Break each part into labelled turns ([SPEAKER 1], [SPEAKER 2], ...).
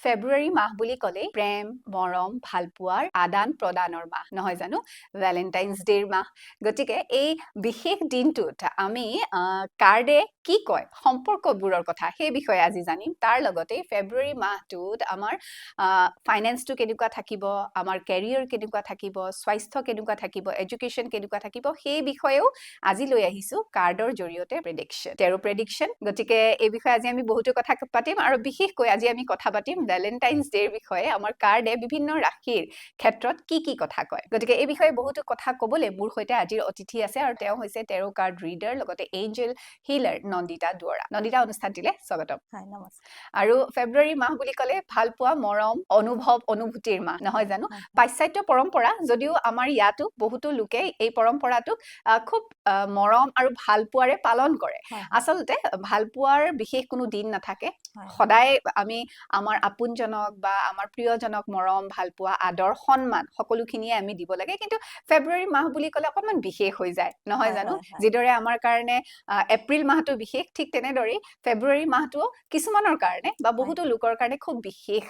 [SPEAKER 1] ফেব্ৰুৱাৰী মাহ বুলি ক'লেই প্ৰেম মৰম ভালপোৱাৰ আদান প্ৰদানৰ মাহ নহয় জানো ভেলেণ্টাইন্স ডেৰ মাহ গতিকে এই বিশেষ দিনটোত আমি কাৰ্ডে কি কয় সম্পৰ্কবোৰৰ কথা সেই বিষয়ে আজি জানিম তাৰ লগতে ফেব্ৰুৱাৰী মাহটোত আমাৰ ফাইনেন্সটো কেনেকুৱা থাকিব আমাৰ কেৰিয়াৰ কেনেকুৱা থাকিব স্বাস্থ্য কেনেকুৱা থাকিব এডুকেশ্যন কেনেকুৱা থাকিব সেই বিষয়েও আজি লৈ আহিছো কাৰ্ডৰ জৰিয়তে প্ৰেডিকশ্যন গতিকে এই বিষয়ে আজি আমি বহুতো কথা পাতিম আৰু বিশেষকৈ আজি আমি কথা পাতিম ভেলেণ্টাইন্স ডেৰ বিষয়ে আমাৰ কাৰ্ডে বিভিন্ন ৰাশিৰ ক্ষেত্ৰত কি কথা কয় গতিকে এই বিষয়ে বহুতো কথা ক'বলৈ মোৰ সৈতে আজিৰ অতিথি আছে আৰু তেওঁ হৈছে টেৰো কাৰ্ড ৰিডাৰ লগতে এঞ্জেল হিলাৰ নন্দিতা দুৱৰা নন্দিতা অনুষ্ঠানটিলে স্বাগতম
[SPEAKER 2] হয় নমস্কাৰ
[SPEAKER 1] আৰু ফেব্ৰুৱাৰী মাহ বুলি ক'লে ভালপোৱা মৰম অনুভূতিৰ মাহ নহয় জানো পাশ্চাত্য পৰম্পৰা যদিও আমাৰ ইয়াতো বহুতো লোকে এই পৰম্পৰাটোক খুব মৰম আৰু ভালপোৱাৰে পালন কৰে আচলতে ভালপোৱাৰ বিশেষ কোনো দিন নাথাকে সদায় আমি আমাৰ আপোনজনক বা আমাৰ প্ৰিয়জনক মৰম ভালপোৱা আদৰ সন্মান সকলোখিনিয়ে আমি দিব লাগে কিন্তু ফেব্ৰুৱাৰী মাহ বুলি ক'লে অকণমান বিশেষ হৈ যায় নহয় জানো যিদৰে আমাৰ কাৰণে এপ্ৰিল মাহটো বিশেষ ঠিক তেনেদৰেই ফেব্ৰুৱাৰী মাহটো কিছুমানৰ কাৰণে বা বহুতো লোকৰ কাৰণে খুব বিশেষ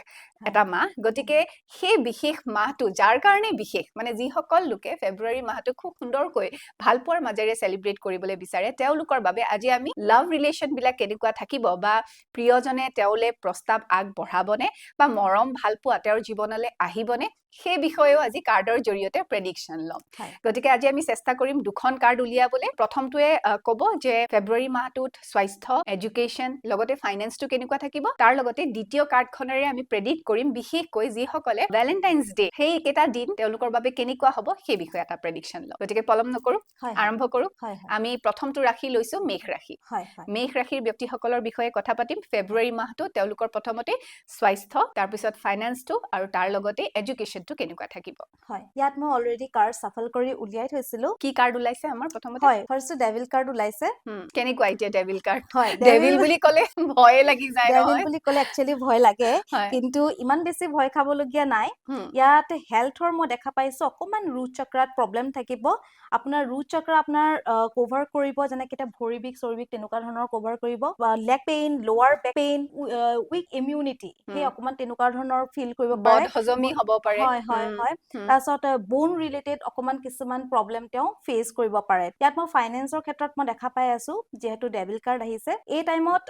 [SPEAKER 1] এটা মাহ গতিকে সেই বিশেষ মাহটো যাৰ কাৰণে বিশেষ মানে যিসকল লোকে ফেব্ৰুৱাৰী মাহটো খুব সুন্দৰকৈ ভালপোৱাৰ মাজেৰে সেলিব্ৰেট কৰিবলৈ বিচাৰে তেওঁলোকৰ বাবে আজি আমি লাভ ৰিলেশ্যন বিলাক কেনেকুৱা থাকিব বা প্ৰিয়জনে তেওঁলে প্ৰস্তাৱ আগবঢ়াবনে বা মৰম ভালপোৱা তেওঁৰ জীৱনলৈ আহিবনে সেই বিষয়েও আজি কাৰ্ডৰ জৰিয়তে প্ৰেডিকশ্যন ল'ম গতিকে আজি আমি চেষ্টা কৰিম দুখন কাৰ্ড উলিয়াবলৈ প্ৰথমটোৱে ক'ব যে ফেব্ৰুৱাৰী মাহটোত স্বাস্থ্য এডুকেশ্যন লগতে ফাইনেন্সটো কেনেকুৱা থাকিব তাৰ লগতে দ্বিতীয় কাৰ্ডখনেৰে আমি প্ৰেডিক্ট কৰিম বিশেষকৈ যিসকলে ভেলেণ্টাইন্স ডে সেই এটা দিন তেওঁলোকৰ বাবে কেনেকুৱা হ'ব সেই বিষয়ে এটা প্ৰেডিকশ্যন ল'ম গতিকে পলম নকৰো আৰম্ভ কৰো আমি প্ৰথমটো ৰাশি লৈছো মেঘ ৰাশি মেঘ ৰাশিৰ ব্যক্তিসকলৰ বিষয়ে কথা পাতিম ফেব্ৰুৱাৰী মাহটো তেওঁলোকৰ প্ৰথমতে স্বাস্থ্য তাৰপিছত ফাইনেন্সটো আৰু তাৰ লগতে এডুকেশ্যনটো কেনেকুৱা থাকিব
[SPEAKER 2] ইয়াত মই অলৰেডি কাৰ্ড সাফল কৰি উলিয়াই থৈছিলো
[SPEAKER 1] কি কাৰ্ড ওলাইছে আমাৰ প্ৰথমতে
[SPEAKER 2] ফাৰ্ষ্ট ডেভিল কাৰ্ড ওলাইছে
[SPEAKER 1] কেনেকুৱা এতিয়া ডেভিল কাৰ্ড ডেভিল বুলি ক'লে ভয় লাগি যায়
[SPEAKER 2] ডেভিল বুলি ক'লে একচুয়ালি ভয় লাগে কিন্তু ইমান বেছি ভয় খাবলগীয়া নাই ইয়াত হেলথৰ মই দেখা পাইছো অকমান ৰুট চক্ৰাত প্ৰবলেম থাকিব আপোনাৰ ৰুট চক্ৰ আপোনাৰ কভাৰ কৰিব যেনে কিটা ভৰি বিষ চৰ্বিক তেনেকুৱা ধৰণৰ কভাৰ কৰিব লেগ পেইন লোৱাৰ বেক পেইন উইক ইমিউনিটি সেই অকমান তেনেকুৱা ধৰণৰ ফিল কৰিব পাৰে
[SPEAKER 1] হজমি হ'ব পাৰে
[SPEAKER 2] হয় তাৰপিছত বোন ৰিলেটেড অকমান কিছুমান প্ৰবলেম তেওঁ ফেচ কৰিব পাৰে ইয়াত মই ফাইনেন্সৰ ক্ষেত্ৰত মই দেখা পাই আছো যেহেতু ডেভিল কাৰ্ড আহিছে এই টাইমত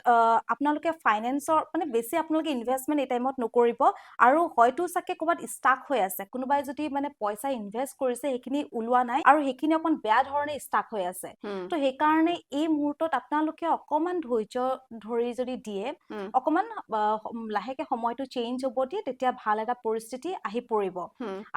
[SPEAKER 2] আপোনালোকে ফাইনেন্সৰ মানে বেছি আপোনালোকে ইনভেষ্টমেন্ট এই টাইমত নকৰিব আৰু হয়তো চাগে ক'ৰবাত ষ্টাক হৈ আছে কোনোবাই যদি মানে পইচা ইনভেষ্ট কৰিছে সেইখিনি ওলোৱা নাই আৰু সেইখিনি অকমান বেয়া ধৰণে ষ্টাক হৈ আছে তো সেইকাৰণে এই মুহূৰ্তত আপোনালোকে অকমান ধৈৰ্য ধৰি যদি দিয়ে অকমান লাহেকে সময়টো চেঞ্জ হ'ব দিয়ে তেতিয়া ভাল এটা পৰিস্থিতি আহি পৰিব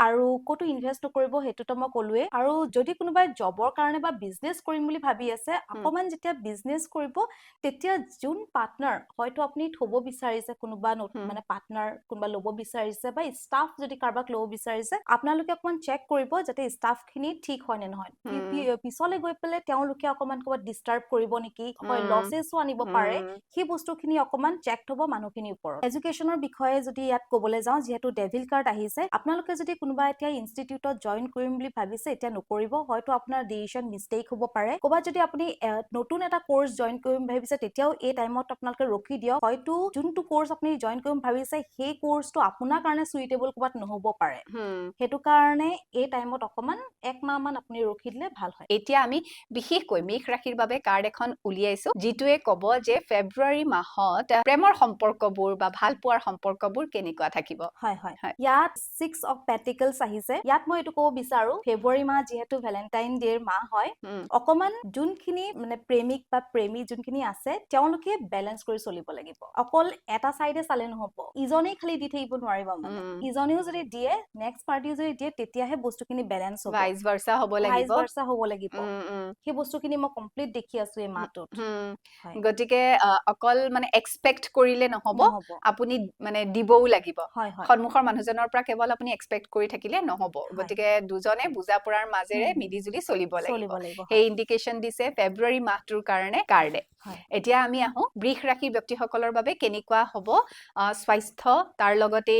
[SPEAKER 2] আৰু ক'তো ইনভেষ্ট নকৰিব সেইটোতো মই ক'লোৱে আৰু যদি কোনোবাই জবৰ কাৰণে বা বিজনেছ কৰিম বুলি ভাবি আছে অকমান যেতিয়া বিজনেছ কৰিব তেতিয়া যোন পাৰ্টনাৰ হয়তো আপুনি থব বিচাৰিছে কোনোবা মানে পাৰ্টনাৰ কোনোবা ল'ব বিচাৰিছে বা ষ্টাফ যদি কাৰোবাক ল'ব বিচাৰিছে আপোনালোকে অকমান চেক কৰিব যাতে ষ্টাফ খিনি ঠিক হয় নে নহয় পিছলৈ গৈ পেলাই তেওঁলোকে অকমান ক'ৰবাত ডিষ্টাৰ্ব কৰিব নেকি হয় লছেছো আনিব পাৰে সেই বস্তুখিনি অকমান চেক থব মানুহখিনিৰ ওপৰত এডুকেশ্যনৰ বিষয়ে যদি ইয়াত ক'বলৈ যাওঁ যিহেতু ডেভিল কাৰ্ড আহিছে আপোনালোকে যদি কোনোবা এতিয়া ইনষ্টিটিউটত জইন কৰিম বুলি ভাবিছে এতিয়া নকৰিব হয়তো আপোনাৰ ডিচিশ্যন মিষ্টেক হ'ব পাৰে ক'ৰবাত যদি আপুনি নতুন এটা কোৰ্স জইন কৰিম ভাবিছে তেতিয়াও এই টাইমত আপোনালোকে ৰখি দিয়ক হয়তো যোনটো কোৰ্স আপুনি জইন কৰিম ভাবিছে সেই কোৰ্সটো আপোনাৰ কাৰণে সুইটেবল ক'ৰবাত নহ'ব পাৰে সেইটো কাৰণে এই টাইমত অকমান এক মাহ মান আপুনি ৰখি দিলে ভাল হয়
[SPEAKER 1] এতিয়া আমি বিশেষকৈ মেঘ ৰাশিৰ বাবে কাৰ্ড এখন উলিয়াইছো যিটোৱে ক'ব যে ফেব্ৰুৱাৰী মাহত প্ৰেমৰ সম্পৰ্কবোৰ বা ভাল পোৱাৰ সম্পৰ্কবোৰ কেনেকুৱা থাকিব
[SPEAKER 2] হয় ইয়াত 6 অফ পেন্টিকলছ আহিছে ইয়াত মই এইটো ক'ব বিচাৰো ফেব্ৰুৱাৰী মাহ যিহেতু ভেলেণ্টাইন ডেৰ মাহ হয় অকমান যোনখিনি মানে প্ৰেমিক বা প্ৰেমী যোনখিনি আছে তেওঁলোকে বেলেন্স কৰি চলিব লাগিব অকল এটা সাইডে চালে নহব ইজনেই খালি দি থাকিব নোৱাৰিব মানে ইজনেও যদি দিয়ে নেক্সট পাৰ্টিও যদি দিয়ে তেতিয়াহে বস্তুখিনি বেলেন্স হ'ব
[SPEAKER 1] ভাইস ভাৰ্সা হ'ব লাগিব
[SPEAKER 2] সেই বস্তুখিনি মই কমপ্লিট দেখি আছো এই মাহটোত
[SPEAKER 1] গতিকে অকল মানে এক্সপেক্ট কৰিলে নহব আপুনি মানে দিবও লাগিব সন্মুখৰ মানুহজনৰ পৰা কেৱল আপুনি এক্সপেক্ট কৰি থাকিলে নহব গতিকে দুজনে বুজা পৰাৰ মাজেৰে মিলিজুলি চলিব লাগিব সেই ইণ্ডিকেশ্যন দিছে ফেব্ৰুৱাৰী মাহটোৰ কাৰণে কাৰ্ডে এতিয়া আমি আহো বৃষ ৰাশিৰ ব্যক্তিসকলৰ বাবে কেনেকুৱা হ'ব স্বাস্থ্য তাৰ লগতে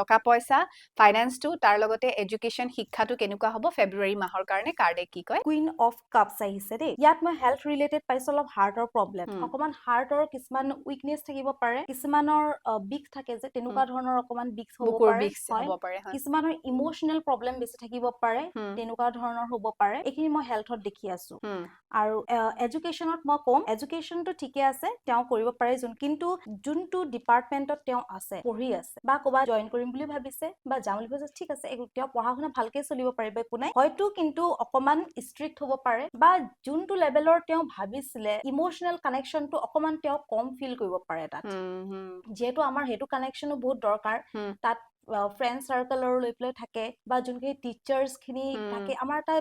[SPEAKER 1] টকা পইচা ফাইনেন্সটো তাৰ লগতে এডুকেশ্যন শিক্ষাটো কেনেকুৱা হ'ব ফেব্ৰুৱাৰী মাহৰ কাৰণে কাৰ্ডে কি কয়
[SPEAKER 2] কুইন অফ কাপছ আহিছে দেই ইয়াত মই হেল্থ ৰিলেটেড পাইছো অলপ হাৰ্টৰ প্ৰবলেম অকমান হাৰ্টৰ কিছুমান উইকনেছ থাকিব পাৰে কিছুমানৰ বিষ থাকে যে তেনেকুৱা ধৰণৰ অকমান বিষ হ'ব
[SPEAKER 1] বুকুৰ
[SPEAKER 2] পাৰে
[SPEAKER 1] বিষ হ'ব পাৰে হয়
[SPEAKER 2] কিছুমানৰ ইমোচনেল প্ৰব্লেম বেছি থাকিব পাৰে তেনেকুৱা ধৰণৰ হ'ব পাৰে এইখিনি মই হেল্থত দেখি আছো আৰু এডুকেশ্যনত মই কম এডুকেশ্যনটো ঠিকে আছে তেওঁ কৰিব পাৰে কিন্তু যোনটো ডিপাৰ্টমেণ্টত তেওঁ আছে পঢ়ি আছে বা ক'ৰবাত জইন কৰিম বুলি ভাবিছে বা যাম বুলি ভাবিছে ঠিক আছে তেওঁ পঢ়া শুনা ভালকে চলিব পাৰিব একো নাই হয়তো কিন্তু অকমান ষ্ট্ৰিক্ট হ'ব পাৰে বা যোনটো লেভেলৰ তেওঁ ভাবিছিলে ইমোচনেল কানেকশ্যনটো অকমান তেওঁ কম ফিল কৰিব পাৰে তাত যিহেতু আমাৰ সেইটো কানেকশ্যনো বহুত দৰকাৰ তাত ফ্ৰেণ্ড চাৰ্কেলৰ লৈ পেলাই থাকে বা যোনখিনি টিচাৰ্ছ খিনি থাকে আমাৰ এটা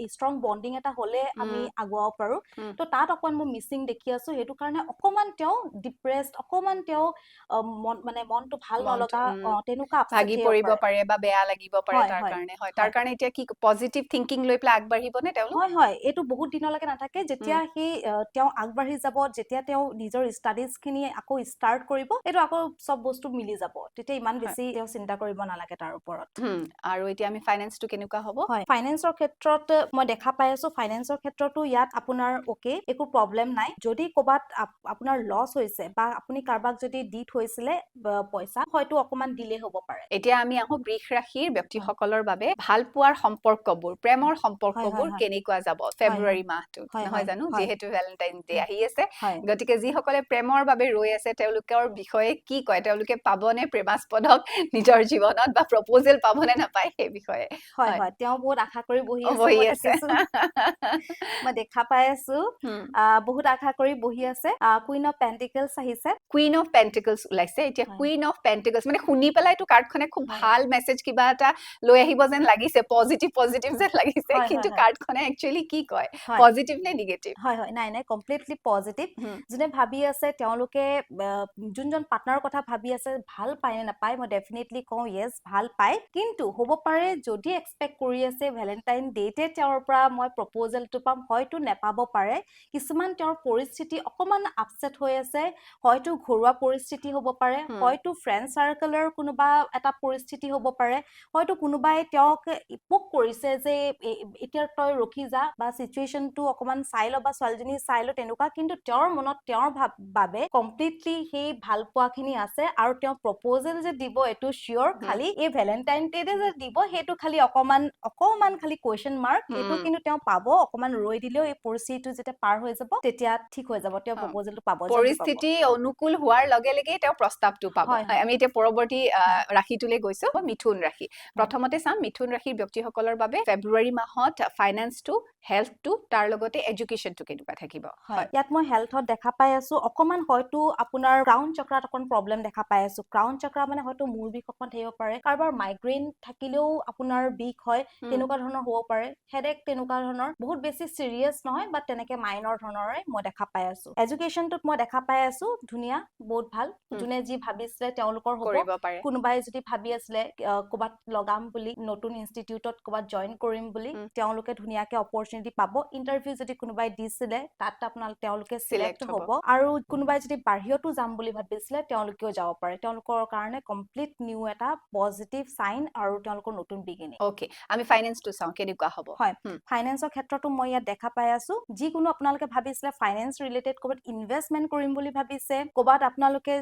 [SPEAKER 2] ষ্ট্ৰং বণ্ডিং এটা হলে আমি আগুৱাব পাৰো তো তাত অকমান মই মিচিং দেখি আছো সেইটো কাৰণে অকমান তেওঁ ডিপ্ৰেছড অকমান তেওঁ মানে মনটো ভাল নলগা তেনেকুৱা
[SPEAKER 1] ভাগি পৰিব পাৰে বা বেয়া লাগিব পাৰে তাৰ কাৰণে হয় তাৰ কাৰণে এতিয়া কি পজিটিভ থিংকিং লৈ পেলাই আগবাঢ়িব নে তেওঁলোক
[SPEAKER 2] হয় হয় এইটো বহুত দিনলৈকে নাথাকে যেতিয়া সেই তেওঁ আগবাঢ়ি যাব যেতিয়া তেওঁ নিজৰ ষ্টাডিজ খিনি আকৌ ষ্টাৰ্ট কৰিব এইটো আকৌ চব বস্তু মিলি যাব তেতিয়া ইমান বেছি তেওঁ চিন্তা কৰিব নালাগে তাৰ ওপৰত
[SPEAKER 1] আৰু এতিয়া আমি ফাইনেন্সটো কেনেকুৱা হ'ব
[SPEAKER 2] হয় ফাইনেন্সৰ ক্ষেত্ৰত মই দেখা পাই আছো ফাইনেন্সৰ ক্ষেত্ৰতো ইয়াত আপোনাৰ ওকে একো প্ৰব্লেম নাই যদি ক'বাত আপোনাৰ লছ হৈছে বা আপুনি কাৰোবাক যদি দি থৈছিলে পইচা হয়তো অকমান ডিলে হ'ব পাৰে
[SPEAKER 1] এতিয়া আমি আহো বৃষ ৰাশিৰ ব্যক্তিসকলৰ বাবে ভাল পোৱাৰ সম্পৰ্কবোৰ প্ৰেমৰ সম্পৰ্কবোৰ কেনেকুৱা যাব ফেব্ৰুৱাৰী মাহটোত নহয় জানো যিহেতু ভেলেন্টাইন ডে আহি আছে গতিকে যিসকলে প্ৰেমৰ বাবে ৰৈ আছে তেওঁলোকৰ বিষয়ে কি কয় তেওঁলোকে পাবনে প্ৰেমাস্পদক নিজৰ জীৱনত বা প্ৰপ'জেল পাবনে নাপায় সেই বিষয়ে
[SPEAKER 2] হয় হয় তেওঁ বহুত আশা কৰি বহি আছে মই দেখা পাই আছো বহুত আশা কৰি বহি আছে কুইন অফ পেন্টিকলছ আহিছে
[SPEAKER 1] কুইন অফ পেন্টিকলছ ওলাইছে এতিয়া কুইন অফ পেন্টিকলছ মানে শুনি পেলাইতো কাৰ্ডখনে খুব ভাল মেছেজ কিবা এটা লৈ আহিব যেন লাগিছে পজিটিভ যেন লাগিছে কিন্তু কাৰ্ডখনে একচুৱেলি কি কয় পজিটিভ নে নিগেটিভ
[SPEAKER 2] হয় হয় নাই নাই কমপ্লিটলি পজিটিভ যোনে ভাবি আছে তেওঁলোকে যোনজন পাৰ্টনাৰৰ কথা ভাবি আছে ভাল পায় নে নাপায় মই ডেফিনেটলি কওঁ ইয়েছ ভাল পায় কিন্তু হ'ব পাৰে যদি এক্সপেক্ট কৰি আছে ভেলেন্টাইন ডেতে তেওঁৰ পৰা মই প্ৰপ'জেলটো পাম হয়তো নেপাব পাৰে কিছুমান তেওঁৰ পৰিস্থিতি অকমান আপছেট হৈ আছে হয়তো ঘৰুৱা পৰিস্থিতি হ'ব পাৰে হয়তো ফ্ৰেণ্ড চাৰ্কেলৰ কোনোবা এটা পৰিস্থিতি হ'ব পাৰে হয়তো কোনোবাই তেওঁক ইপক কৰিছে যে এতিয়া তই ৰখি যা বা সিচুৱেশ্যনটো অকমান চাই ল বা ছোৱালীজনী চাই ল তেনেকুৱা কিন্তু তেওঁৰ মনত তেওঁৰ বাবে কমপ্লিটলি সেই ভাল পোৱাখিনি আছে আৰু তেওঁ প্ৰপ'জেল যে দিব এইটো চিয়ৰ খালি এই ভেলেন্টাইন ডে যে দিব সেইটো খালি অকমান খালি কুৱেশ্যন মাৰ্ক এইটো কিন্তু তেওঁ পাব অকমান ৰৈ দিলেও এই পৰিস্থিতিটো যেতিয়া পাৰ হৈ যাব তেতিয়া ঠিক হৈ যাব তেওঁ প্ৰপ'জেলটো পাব
[SPEAKER 1] পৰিস্থিতি অনুকূল হোৱাৰ লগে লগে তেওঁ প্ৰস্তাৱটো পাব আমি এতিয়া পৰৱৰ্তী ৰাশিটোলৈ গৈছো মিথুন ৰাশি প্ৰথমতে চাম মিথুন ৰাশিৰ ব্যক্তিসকলৰ বাবে ফেব্ৰুৱাৰী মাহত ফাইনেন্সটো হেল্থটো তাৰ লগতে এডুকেশ্যনটো কেনেকুৱা থাকিব
[SPEAKER 2] ইয়াত মই হেল্থত দেখা পাই আছো অকমান হয়তো আপোনাৰ ক্ৰাউন চক্ৰাত অকণ প্ৰব্লেম দেখা পাই আছো ক্ৰাউন চক্ৰা মানে হয়তো মূৰ বিষ অকণ থাকিব পাৰে কাৰোবাৰ মাইগ্ৰেইন থাকিলেও আপোনাৰ বিষ হয় তেনেকুৱা ধৰণৰ হ'ব পাৰে হেডেক তেনেকুৱা ধৰণৰ বহুত বেছি চিৰিয়াছ নহয় বাট তেনেকে মাইনৰ ধৰণৰে মই দেখা পাই আছো এডুকেশ্যনটোত মই দেখা পাই আছো ধুনীয়া বহুত ভাল যোনে যি ভাবিছিলে তেওঁলোকৰ হ'ব কোনোবাই যদি ভাবি আছিলে ক'বাত লগাম বুলি নতুন ইনষ্টিটিউটত ক'বাত জইন কৰিম বুলি তেওঁলোকে ধুনীয়াকে অপৰচুনিটি পাব ইণ্টাৰভিউ যদি কোনোবাই দিছিলে তাত তেওঁলোকে চিলেক্ট হ'ব আৰু কোনোবাই যদি বাহিৰতো যাম বুলি ভাবিছিলে তেওঁলোকেও যাব পাৰে তেওঁলোকৰ কাৰণে কমপ্লিট নিউ এটা পজিটিভ চাইন আৰু তেওঁলোকৰ নতুন বিগিনিং
[SPEAKER 1] ওকে আমি ফাইনেন্সটো চাওঁ কেনেকুৱা হ'ব
[SPEAKER 2] হয় ফাইনেন্সৰ ক্ষেত্ৰতো মই ইয়াত দেখা পাই আছো যিকোনো আপোনালোকে ভাবিছিলে ফাইনেন্স ৰিলেটেড ক'বাত ইনভেষ্টমেন্ট কৰিম বুলি ভাবিছে ক'বাত আপোনালোকে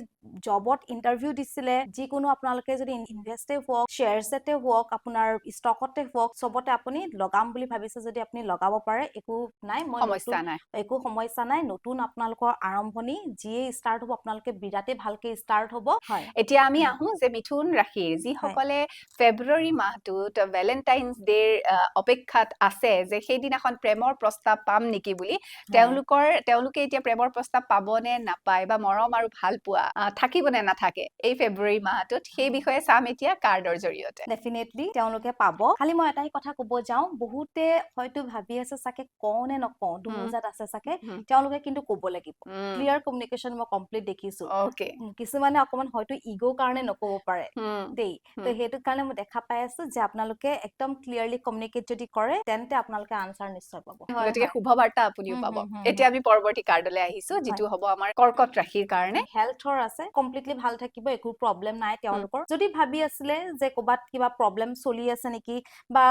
[SPEAKER 2] জবত ইণ্টাৰভিউ দিছিলে যিকোনো আপোনালোকে যদি ইনভেষ্টে হওক শ্বেয়াৰছতে হওক আপোনাৰ ষ্টকতে হওক চবতে আপুনি লগাম বুলি ভাবিছে যদি আপুনি লগাব পাৰে একো নাই একো সমস্যা নাই নতুন আপোনালোকৰ আৰম্ভণি যিয়ে ষ্টাৰ্ট হ'ব আপোনালোকে বিৰাটে ভালকে ষ্টাৰ্ট হ'ব
[SPEAKER 1] এতিয়া আমি আহো যে মিথুন ৰাশিৰ যিসকলে ফেব্ৰুৱাৰী মাহটোত ভেলেন্টাইনছ ডেৰ অপেক্ষাত আছে যে সেইদিনাখন প্ৰেমৰ প্ৰস্তাৱ পাম নেকি বুলি তেওঁলোকে এতিয়া প্ৰেমৰ প্ৰস্তাৱ পাবনে নাপায় বা মৰম আৰু ভাল পোৱা থাকিবনে নাথাকে এই ফেব্ৰুৱাৰী মাহটোত সেই বিষয়ে চাম এতিয়া কাৰ্ডৰ জৰিয়তে
[SPEAKER 2] ডেফিনেটলি তেওঁলোকে পাব খালি মই এটাই কথা ক'ব যাওঁ বহুতে হয়তো ভাবি আছে চাগে কওঁ নে নকওঁ দুমোজাত আছে চাগে তেওঁলোকে কিন্তু ক'ব লাগিব ক্লিয়াৰ কমিউনিকেশ্যন মই কমপ্লিট দেখিছো কিছুমানে অকমান হয়তো ইগো কাৰণে নক'ব হ'ব পাৰে দেই তো সেইটো কাৰণে মই দেখা পাই আছো যে আপোনালোকে একদম ক্লিয়াৰলি কমিউনিকেট যদি কৰে তেন্তে আপোনালোকে আনসাৰ নিশ্চয় পাব
[SPEAKER 1] গতিকে শুভবাৰ্তা আপুনিও পাব এতিয়া আমি পৰৱৰ্তী কাৰ্ডলৈ আহিছো যিটো হ'ব আমাৰ কৰ্কট ৰাশিৰ কাৰণে
[SPEAKER 2] হেল্থৰ আছে কমপ্লিটলি ভাল থাকিব একো প্ৰব্লেম নাই তেওঁলোকৰ যদি ভাবি আছিলে যে ক'বাত কিবা প্ৰব্লেম চলি আছে নেকি বা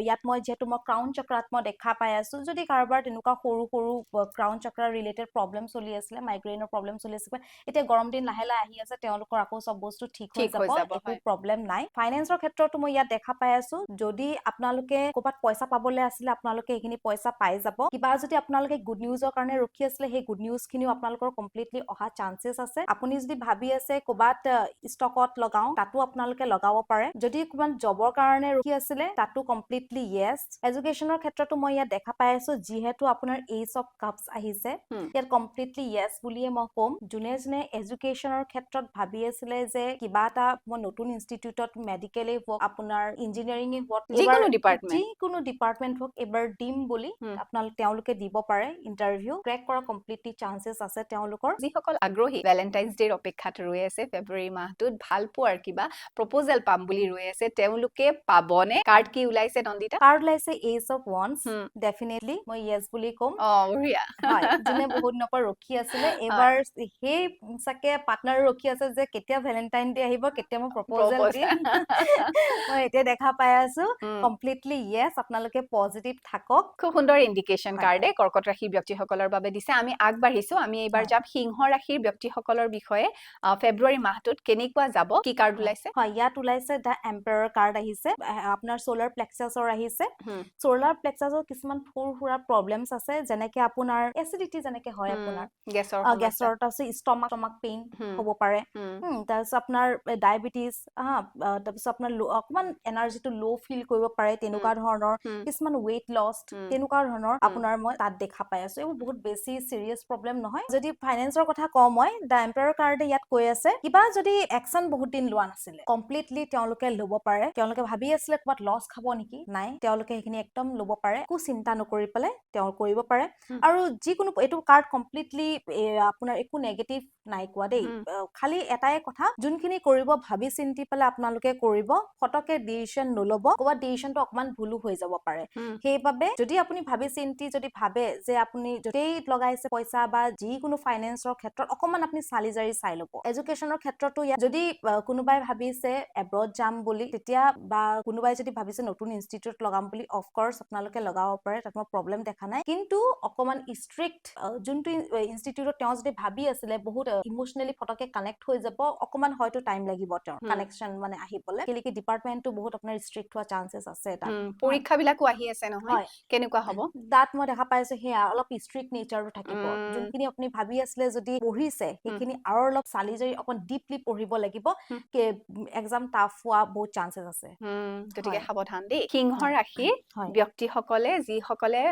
[SPEAKER 2] ইয়াত মই যেহেতু মই ক্ৰাউন চক্ৰাত মই দেখা পাই আছো যদি কাৰোবাৰ তেনেকুৱা সৰু সৰু ক্ৰাউন চক্ৰা ৰিলেটেড প্ৰব্লেম চলি আছিলে মাইগ্ৰেইনৰ প্ৰব্লেম চলি আছিলে এতিয়া গৰম দিন লাহে লাহে আহি আছে তেওঁলোকৰ আকৌ চব বস্তু ঠিক হৈ যাব একো প্ৰব্লেম নাই ফাইনেন্সৰ ক্ষেত্ৰতো মই ইয়াত দেখা পাই আছো যদি আপোনালোকে ক'বাত পইচা পাবলৈ আছিলে আপোনালোকে এইখিনি পইচা পাই যাব কিবা যদি আপোনালোকে গুড নিউজৰ কাৰণে ৰখি আছিলে সেই গুড নিউজ খিনিও আপোনালোকৰ কমপ্লিটলি অহা চান্সেছ আছে আপুনি যদি ভাবি আছে ক'বাত ষ্টকত লগাও তাতো আপোনালোকে লগাব পাৰে যদি ক'বাত জবৰ কাৰণে ৰখি আছিলে তাতো কমপ্লিটলি য়েছ এডুকেশ্যনৰ ক্ষেত্ৰতো মই ইয়াত দেখা পাই আছো যিহেতু আপোনাৰ এইচ অফ কাপছ আহিছে ইয়াত কমপ্লিটলি য়েছ বুলিয়ে মই ক'ম যোনে যোনে এডুকেশ্যনৰ ক্ষেত্ৰত ভাবি আছিলে যে কিবা এটা মই নতুন ইনষ্টিটিউটত মেডিকেলে হওক আপোনাৰ ইঞ্জিনিয়াৰিঙে হওক যিকোনো ডিপাৰ্টমেণ্ট হওক এবাৰ দিম বুলি আপোনালোকে তেওঁলোকে দিব পাৰে ইণ্টাৰভিউ ক্ৰেক কৰা কমপ্লিটলি চান্সেছ আছে তেওঁলোকৰ
[SPEAKER 1] যিসকল আগ্ৰহী ভেলেণ্টাইন্স ডেৰ অপেক্ষাত ৰৈ আছে ফেব্ৰুৱাৰী মাহটোত ভাল পোৱাৰ কিবা প্ৰপ'জেল পাম বুলি ৰৈ আছে তেওঁলোকে পাবনে কাৰ্ড কি ওলাইছে নন্দিতা
[SPEAKER 2] কাৰ্ড ওলাইছে এইচ অফ ওৱান্স ডেফিনেটলি মই য়েছ বুলি ক'ম
[SPEAKER 1] বঢ়িয়া
[SPEAKER 2] হয় যোনে বহুত দিনৰ পৰা ৰখি আছিলে এবাৰ সেই চাকে পাৰ্টনাৰ ৰখি আছে যে কেতিয়া ভেলেণ্টাইন ডে আহিব কেতিয়া মই প্ৰপ'জেল দিম মই এতিয়া দেখা পাই আছো কমপ্লিটলি য়েছ আপোনালোকে পজিটিভ থাকক
[SPEAKER 1] খুব সুন্দৰ ইণ্ডিকেশ্যন কাৰ্ডে কৰ্কট ৰাশিৰ ব্যক্তিসকলৰ বাবে দিছে আমি আগবাঢ়িছো আমি এইবাৰ যাম সিংহ ৰাশিৰ ব্যক্তিসকলৰ বিষয়ে ফেব্ৰুৱাৰী মাহটোত কেনেকুৱা যাব কি কাৰ্ড ওলাইছে
[SPEAKER 2] হয় ইয়াত ওলাইছে দা এম্পায়াৰ কাৰ্ড আহিছে আপোনাৰ সোলাৰ প্লেক্সাছৰ আহিছে সোলাৰ প্লেক্সাছৰ কিছুমান সৰু সুৰা প্ৰব্লেমছ আছে যেনেকে আপোনাৰ এচিডিটি যেনেকে হয় আপোনাৰ গেছৰ তাৰপিছত ষ্টমাক পেইন হ'ব পাৰে তাৰপিছত আপোনাৰ ডায়েবেটিছ তাৰপিছত আপোনাৰ অকমান এনাৰ্জিটো ল' ফিল কৰিব পাৰে তেনেকুৱা ধৰণৰ কিছুমান ৱেইট লছ তেনেকুৱা ধৰণৰ আপোনাৰ মই তাত দেখা পাই আছো এইবোৰ বহুত বেছি চিৰিয়াছ প্ৰব্লেম নহয় যদি ফাইনেন্সৰ কথা কওঁ মই দা এম্পায়াৰ কাৰ্ডে ইয়াত কৈ আছে কিবা যদি একচন বহুত দিন লোৱা নাছিলে কমপ্লিটলি তেওঁলোকে ল'ব পাৰে তেওঁলোকে ভাবি আছিলে ক'বাত লছ খাব নেকি নাই তেওঁলোকে সেইখিনি একদম ল'ব পাৰে একো চিন্তা নকৰি পেলাই তেওঁ কৰিব পাৰে আৰু যিকোনো এইটো কাৰ্ড কমপ্লিটলি আপোনাৰ একো নেগেটিভ নাই কোৱা দেই খালি এটাই কথা যোনখিনি কৰিব ভাবি চিন্তি পেলাই আপোনালোকে কৰিব ফটকে ডিচিশ্যন নল'ব ক'বাত ডিচিশ্যনটো অকমান ভুলো হৈ যাব পাৰে সেইবাবে যদি আপুনি ভাবি চিন্তি যদি ভাবে যে আপুনি য'তেই লগাইছে পইচা বা যিকোনো ফাইনেন্সৰ ক্ষেত্ৰত অকমান আপুনি চালি জাৰি চাই ল'ব এডুকেশ্যনৰ ক্ষেত্ৰতো যদি কোনোবাই ভাবিছে এব্ৰড যাম বুলি তেতিয়া বা কোনোবাই যদি ভাবিছে নতুন ইনষ্টিটিউট লগাম বুলি অফক'ৰ্চ আপোনালোকে লগাব পাৰে তাত মই প্ৰব্লেম দেখা নাই কিন্তু অকমান ষ্ট্ৰিক্ট যোনটো ইনষ্টিটিউটত তেওঁ যদি ভাবি আছিলে বহুত ইমোচনেলি ফটকে কানেক্ট হৈ যাব অকমান হয়তো টাইম লাগিব তেওঁৰ কানেকশ্যন মানে আহিবলৈ কেলেকি ডিপাৰ্টমেণ্টটো বহুত আপোনাৰ ষ্ট্ৰিক্ট হোৱা চান্সেছ আছে তাত
[SPEAKER 1] পৰীক্ষাবিলাকো আহি আছে নহয় কেনেকুৱা হ'ব
[SPEAKER 2] তাত মই দেখা পাইছো সেয়া অলপ ষ্ট্ৰিক্ট নেচাৰটো থাকিব যোনখিনি আপুনি ভাবি আছিলে যদি পঢ়িছে সেইখিনি আৰু অলপ চালি জাৰি অকণ ডিপলি পঢ়িব লাগিব এক্সাম টাফ হোৱা বহুত চান্সেছ আছে
[SPEAKER 1] গতিকে সাৱধান দেই সিংহ ৰাশিৰ ব্যক্তিসকলে যিসকলে